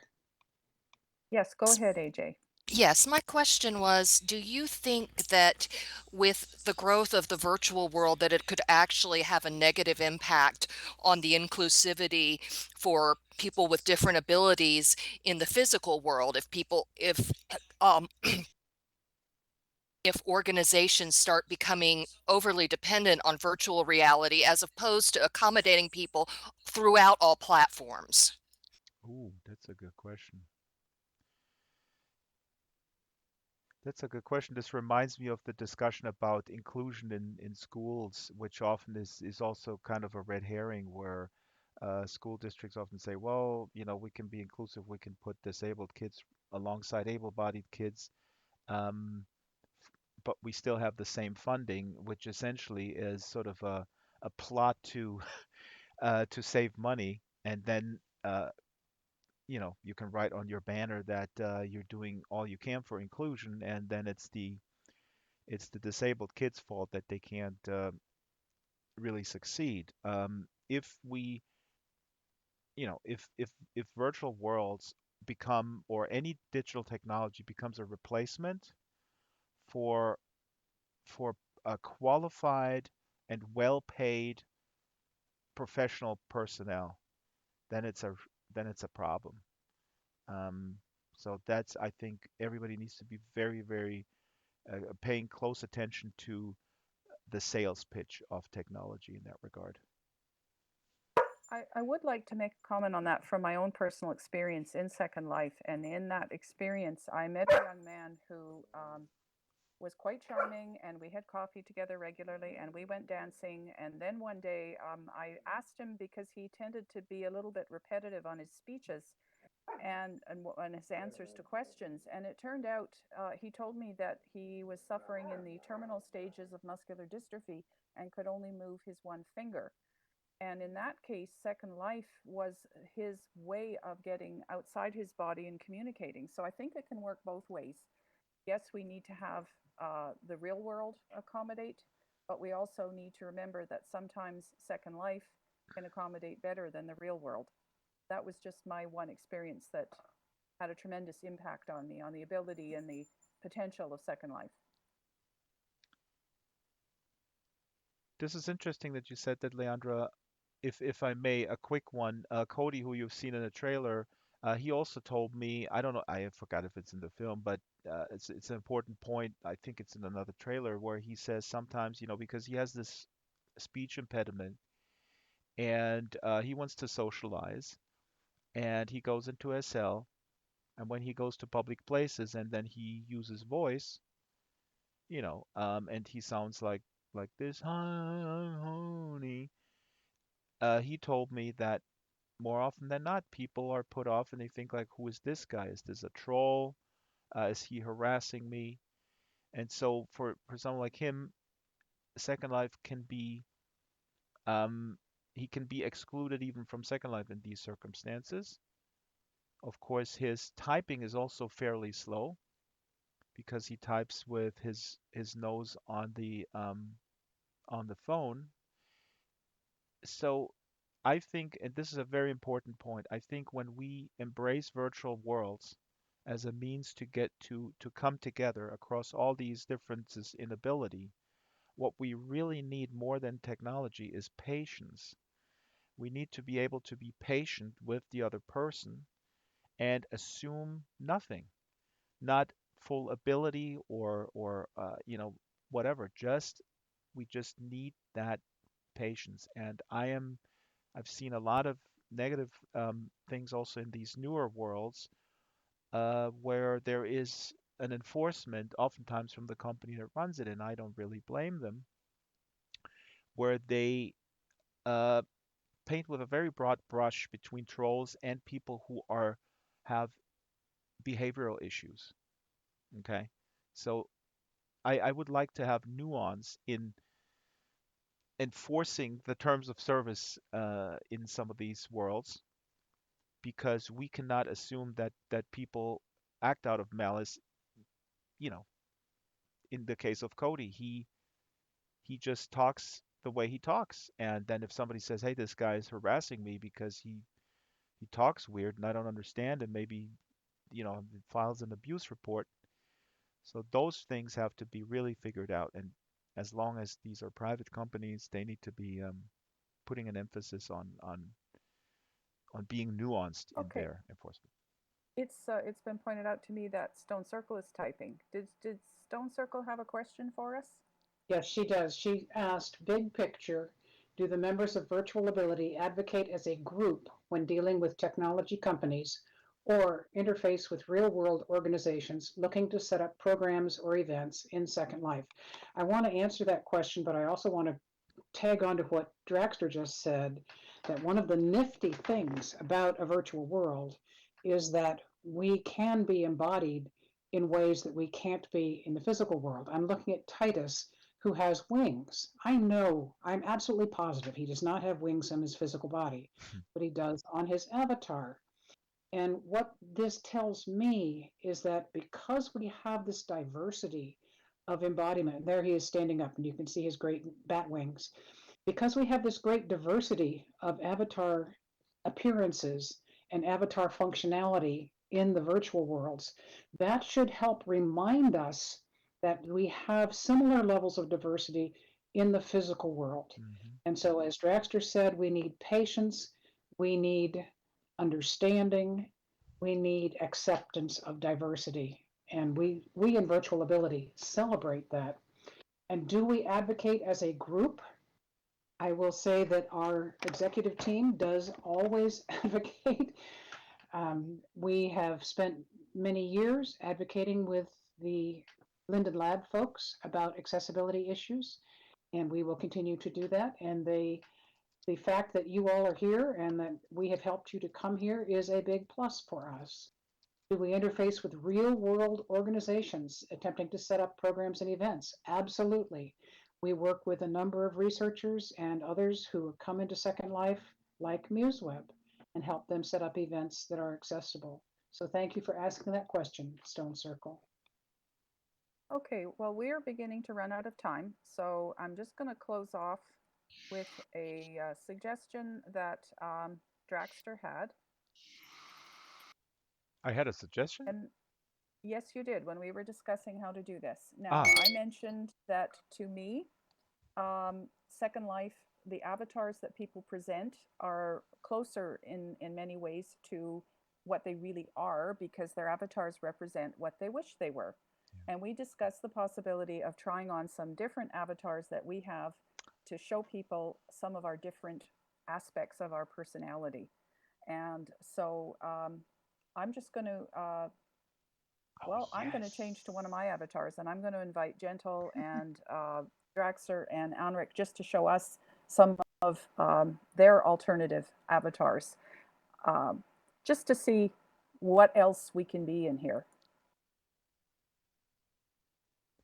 Yes, go ahead, AJ. Yes, my question was, do you think that with the growth of the virtual world that it could actually have a negative impact on the inclusivity for people with different abilities in the physical world, if organizations start becoming overly dependent on virtual reality as opposed to accommodating people throughout all platforms? Ooh, that's a good question. That's a good question. This reminds me of the discussion about inclusion in schools, which often is also kind of a red herring, where School districts often say, well, we can be inclusive, we can put disabled kids alongside able-bodied kids, um, but we still have the same funding, which essentially is sort of a plot to save money, and then you can write on your banner that you're doing all you can for inclusion, and then it's the disabled kids' fault that they can't really succeed. If we, if virtual worlds become, or any digital technology becomes, a replacement for for a qualified and well-paid professional personnel, then it's a problem. Um, so that's, I think, everybody needs to be very, very paying close attention to the sales pitch of technology in that regard. I would like to make a comment on that from my own personal experience in Second Life. And in that experience, I met a young man who was quite charming, and we had coffee together regularly, and we went dancing. And then one day I asked him, because he tended to be a little bit repetitive on his speeches and his answers to questions. And it turned out he told me that he was suffering in the terminal stages of muscular dystrophy and could only move his one finger. And in that case, Second Life was his way of getting outside his body and communicating. So I think it can work both ways. Yes, we need to have the real world accommodate, but we also need to remember that sometimes Second Life can accommodate better than the real world. That was just my one experience that had a tremendous impact on me, on the ability and the potential of Second Life. This is interesting that you said that, Leandra. If I may, a quick one. Cody, who you've seen in the trailer, he also told me, I don't know, I forgot if it's in the film, but it's an important point. I think it's in another trailer where he says sometimes, because he has this speech impediment, and he wants to socialize, and he goes into a cell, and when he goes to public places and then he uses voice, and he sounds like this, honey. He told me that more often than not, people are put off and they think like, who is this guy? Is this a troll? Is he harassing me? And so for someone like him, Second Life can be he can be excluded even from Second Life in these circumstances. Of course, his typing is also fairly slow because he types with his nose on the phone. So I think, and this is a very important point, I think when we embrace virtual worlds as a means to get to come together across all these differences in ability, what we really need more than technology is patience. We need to be able to be patient with the other person and assume nothing, not full ability or whatever. Just we just need that patience. And I've seen a lot of negative things also in these newer worlds where there is an enforcement, oftentimes from the company that runs it, and I don't really blame them, where they uh, paint with a very broad brush between trolls and people who have behavioral issues. Okay, so I would like to have nuance in enforcing the terms of service in some of these worlds, because we cannot assume that people act out of malice. You know, in the case of Cody, he just talks the way he talks, and then if somebody says, "Hey, this guy is harassing me because he talks weird and I don't understand," and maybe files an abuse report. So those things have to be really figured out, and as long as these are private companies, they need to be putting an emphasis on being nuanced in Okay. their enforcement. It's been pointed out to me that Stone Circle is typing. Did Stone Circle have a question for us? Yes, she does. She asked, big picture, do the members of Virtual Ability advocate as a group when dealing with technology companies or interface with real-world organizations looking to set up programs or events in Second Life? I want to answer that question, but I also want to tag on to what Draxter just said, that one of the nifty things about a virtual world is that we can be embodied in ways that we can't be in the physical world. I'm looking at Titus, who has wings. I'm absolutely positive he does not have wings on his physical body, but he does on his avatar. And what this tells me is that because we have this diversity of embodiment, there he is standing up, and you can see his great bat wings. Because we have this great diversity of avatar appearances and avatar functionality in the virtual worlds, that should help remind us that we have similar levels of diversity in the physical world. And so, as Draxter said, we need patience, we need understanding, we need acceptance of diversity. And we in Virtual Ability celebrate that. And do we advocate as a group? I will say that our executive team does always advocate. We have spent many years advocating with the Linden Lab folks about accessibility issues, and we will continue to do that. And the fact that you all are here and that we have helped you to come here is a big plus for us. Do we interface with real world organizations attempting to set up programs and events? Absolutely. We work with a number of researchers and others who have come into Second Life, like MuseWeb, and help them set up events that are accessible. So thank you for asking that question, Stone Circle. Okay, well, we are beginning to run out of time, so I'm just going to close off with a suggestion that Draxter had. I had a suggestion? And yes, you did when we were discussing how to do this. Now, I mentioned that to me, Second Life, the avatars that people present are closer in many ways to what they really are, because their avatars represent what they wish they were. And we discussed the possibility of trying on some different avatars that we have to show people some of our different aspects of our personality. And so I'm just going to, I'm going to change to one of my avatars, and I'm going to invite Gentle and Draxter and Anrik just to show us some of their alternative avatars, just to see what else we can be in here.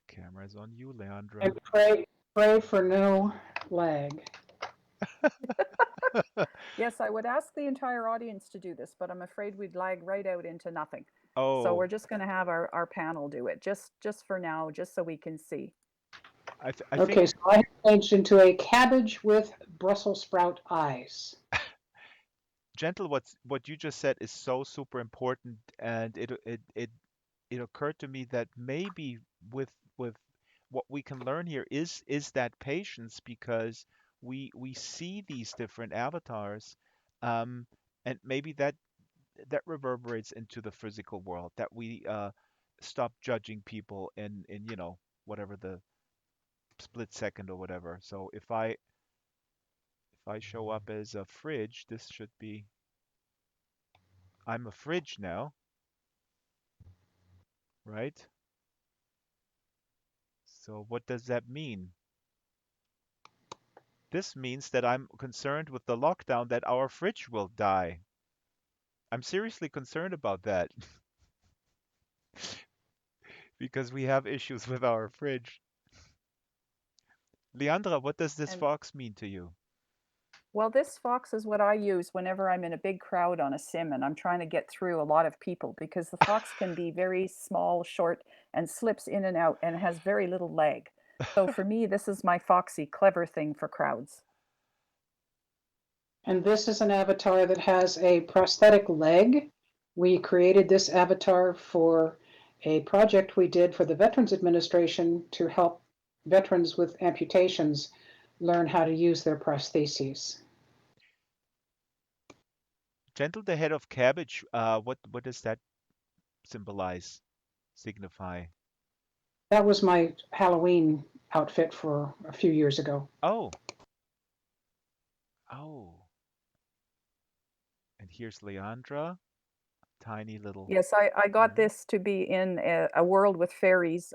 Camera's on you, Leandra. And pray for no lag. Yes, I would ask the entire audience to do this, but I'm afraid we'd lag right out into nothing. Oh. So we're just going to have our panel do it, just for now, just so we can see. Okay, so I have changed into a cabbage with Brussels sprout eyes. Gentle, what you just said is so super important, and it occurred to me that maybe with what we can learn here is that patience, because we see these different avatars, and maybe that reverberates into the physical world, that we stop judging people in whatever the split second or whatever. So if I show up as a fridge, this should be, I'm a fridge now, right? So what does that mean? This means that I'm concerned with the lockdown, that our fridge will die. I'm seriously concerned about that. Because we have issues with our fridge. Leandra, what does this fox mean to you? Well, this fox is what I use whenever I'm in a big crowd on a sim and I'm trying to get through a lot of people, because the fox can be very small, short, and slips in and out and has very little leg. So for me, this is my foxy, clever thing for crowds. And this is an avatar that has a prosthetic leg. We created this avatar for a project we did for the Veterans Administration to help veterans with amputations learn how to use their prostheses. Gentle, the head of cabbage, what does that symbolize, signify? That was my Halloween outfit for a few years ago. Oh. Oh. And here's Leandra tiny little. Yes, I got this to be in a world with fairies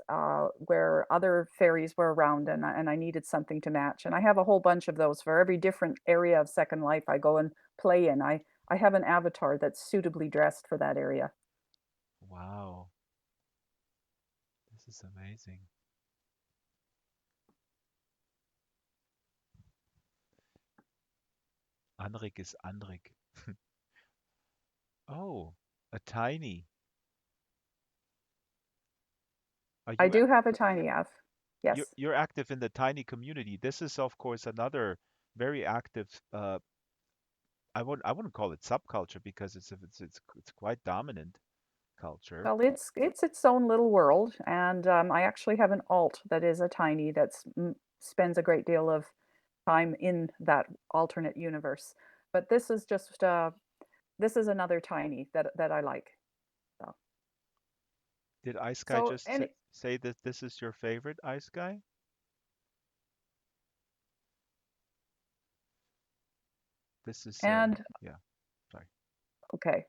where other fairies were around, and I needed something to match. And I have a whole bunch of those for every different area of Second Life I go and play in. I have an avatar that's suitably dressed for that area. Wow, this is amazing. Anrik is Anrik. Oh, a tiny. Are I you do have a tiny F. you're Yes. you're active in the tiny community? This is, of course, another very active. I wouldn't call it subculture because it's quite dominant culture. Well, it's its own little world, and I actually have an alt that is a tiny that's spends a great deal of time in that alternate universe. But this is just this is another tiny that I like. So, Did Ice Guy so just any say that this is your favorite, Ice Guy? This is and yeah. Sorry. okay,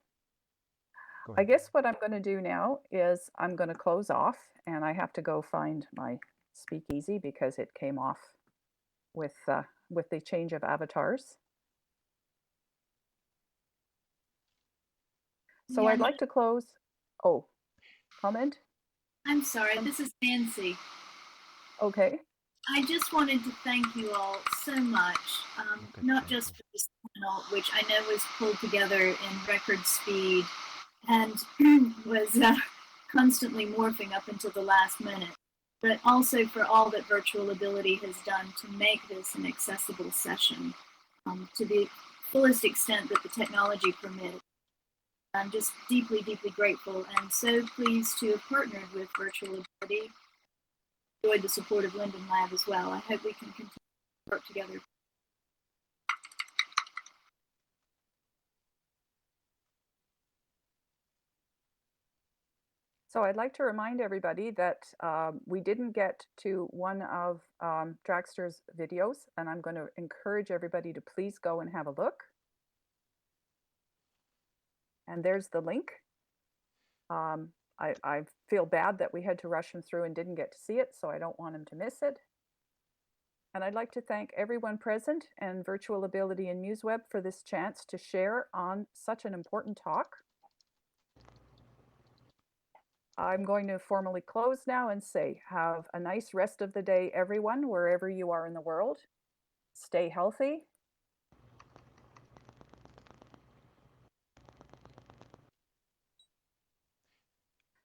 Go I ahead. guess what I'm going to do now is I'm going to close off, and I have to go find my speakeasy because it came off with the change of avatars. So I'd Leandra, like to close. Oh, comment? I'm sorry, this is Nancy. Okay. I just wanted to thank you all so much, not gentle. just for this panel, which I know was pulled together in record speed and was constantly morphing up until the last minute, but also for all that Virtual Ability has done to make this an accessible session to the fullest extent that the technology permits. I'm just deeply, deeply grateful and so pleased to have partnered with Virtual Ability. Enjoyed the support of Linden Lab as well. I hope we can continue to work together. So I'd like to remind everybody that we didn't get to one of Dragster's videos, and I'm going to encourage everybody to please go and have a look. And there's the link. I feel bad that we had to rush him through and didn't get to see it, so I don't want him to miss it. And I'd like to thank everyone present and Virtual Ability and MuseWeb for this chance to share on such an important talk. I'm going to formally close now and say, have a nice rest of the day, everyone, wherever you are in the world. Stay healthy.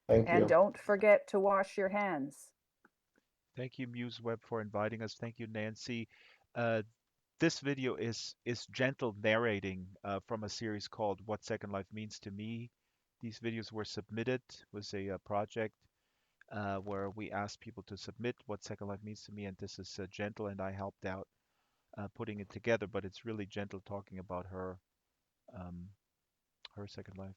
Thank And you. don't forget to wash your hands. Thank you, MuseWeb, for inviting us. Thank you, Nancy. Uh, this video is gentle narrating from a series called What Second Life Means to Me. These videos were submitted, was a project where we asked people to submit what Second Life means to me, and this is gentle, and I helped out putting it together, but it's really gentle talking about um, her Second Life.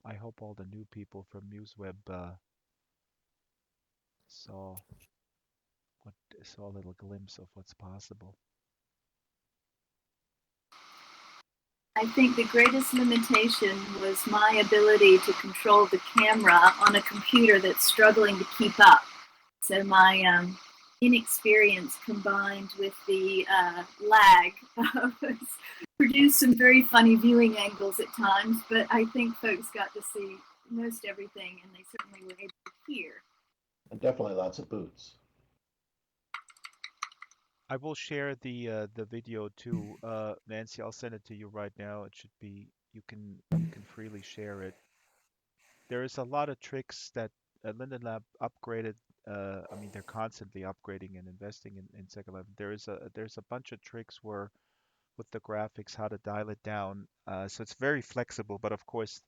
I hope all the new people from MuseWeb saw saw a little glimpse of what's possible. I think the greatest limitation was my ability to control the camera on a computer that's struggling to keep up. So my inexperience combined with the lag produced some very funny viewing angles at times, but I think folks got to see most everything and they certainly were able to hear. And definitely lots of boots. I will share the video too, Nancy. I'll send it to you right now. It should be you can freely share it. There is a lot of tricks that Linden Lab upgraded. I mean, they're constantly upgrading and investing in Second Life. There's a bunch of tricks where with the graphics, how to dial it down. So it's very flexible, but of course,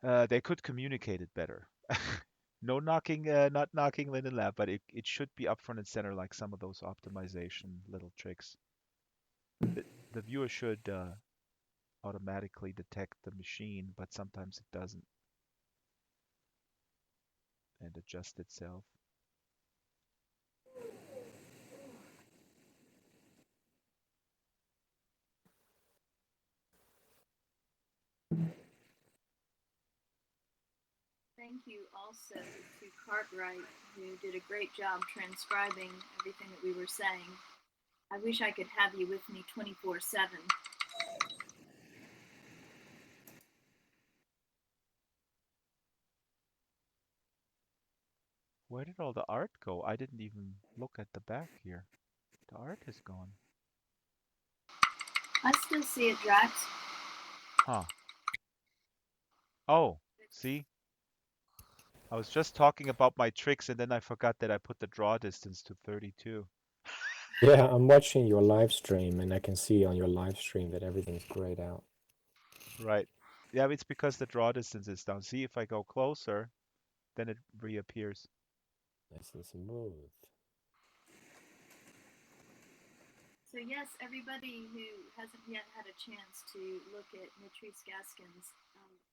they could communicate it better. No knocking, not knocking Linden Lab, but it should be up front and center like some of those optimization little tricks. The viewer should automatically detect the machine, but sometimes it doesn't and adjust itself. Thank you also to Cartwright, who did a great job transcribing everything that we were saying. I wish I could have you with me 24/7. Where did all the art go? I didn't even look at the back here. The art is gone. I still see it, Drax. Huh. Oh, see? I was just talking about my tricks and then I forgot that I put the draw distance to 32. Yeah, I'm watching your live stream and I can see on your live stream that everything's grayed out. Right. Yeah, it's because the draw distance is down. See, if I go closer, then it reappears. Nice and smooth. So yes, everybody who hasn't yet had a chance to look at Mitrice Gaskin's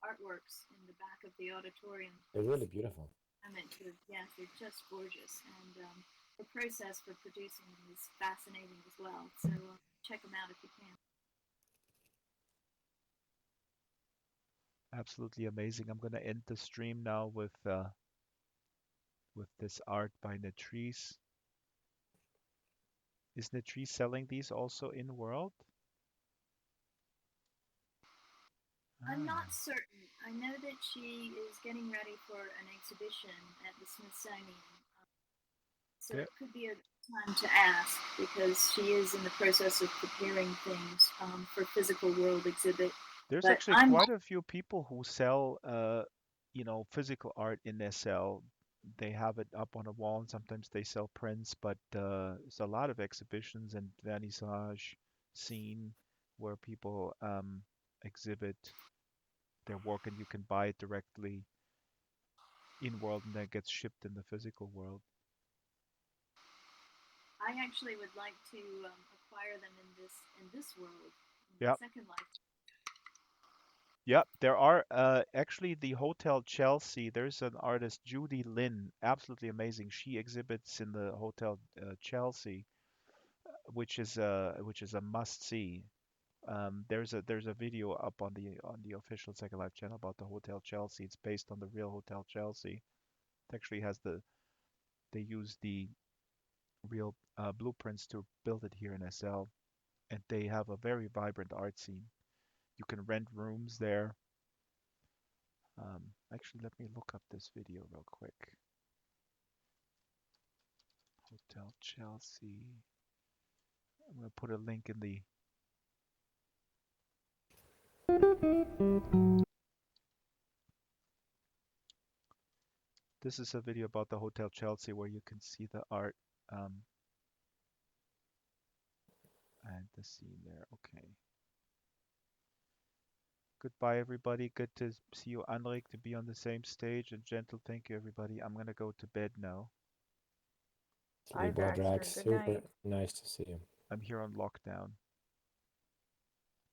artworks in the back of the auditorium. They're really beautiful. Yes, they're just gorgeous, and the process for producing them is fascinating as well. So check them out if you can. Absolutely amazing. I'm gonna end the stream now with this art by Natrice. Is Natrice selling these also in world? I'm not certain. I know that she is getting ready for an exhibition at the Smithsonian. So Yeah. it could be a time to ask, because she is in the process of preparing things for physical world exhibit. There's But actually quite a few people who sell, physical art in SL. They have it up on a wall, and sometimes they sell prints. But there's a lot of exhibitions and vernissage scene where people exhibit their work, and you can buy it directly in world, and then it gets shipped in the physical world. I actually would like to acquire them in this world, Yep. Second Life. Yep, there are actually the Hotel Chelsea. There's an artist, Judy Lynn, absolutely amazing. She exhibits in the Hotel Chelsea, which is a must see. There's a video up on the official Second Life channel about the Hotel Chelsea. It's based on the real Hotel Chelsea. It actually they use the real blueprints to build it here in SL, and they have a very vibrant art scene. You can rent rooms there. Actually, let me look up this video real quick. Hotel Chelsea. I'm going to put a link in the... This is a video about the Hotel Chelsea where you can see the art and the scene there. Okay. Goodbye, everybody. Good to see you, Anrik, to be on the same stage. And gentle thank you, everybody. I'm going to go to bed now. Sleep well, Drax. Super nice to see you. I'm here on lockdown.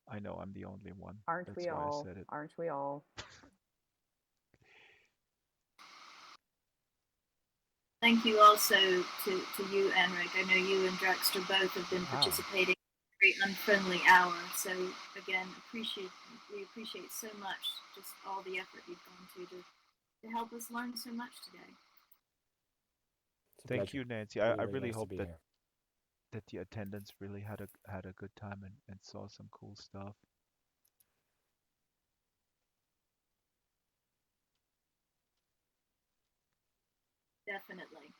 I know I'm the only one. Aren't That's we why all? I said it. Aren't we all? Thank you also to you, Enric. I know you and Draxter both have been participating in a very unfriendly hour. So again, we appreciate so much just all the effort you've gone to help us learn so much today. Thank you, Nancy. I really hope that the attendants really had a good time and saw some cool stuff. Definitely.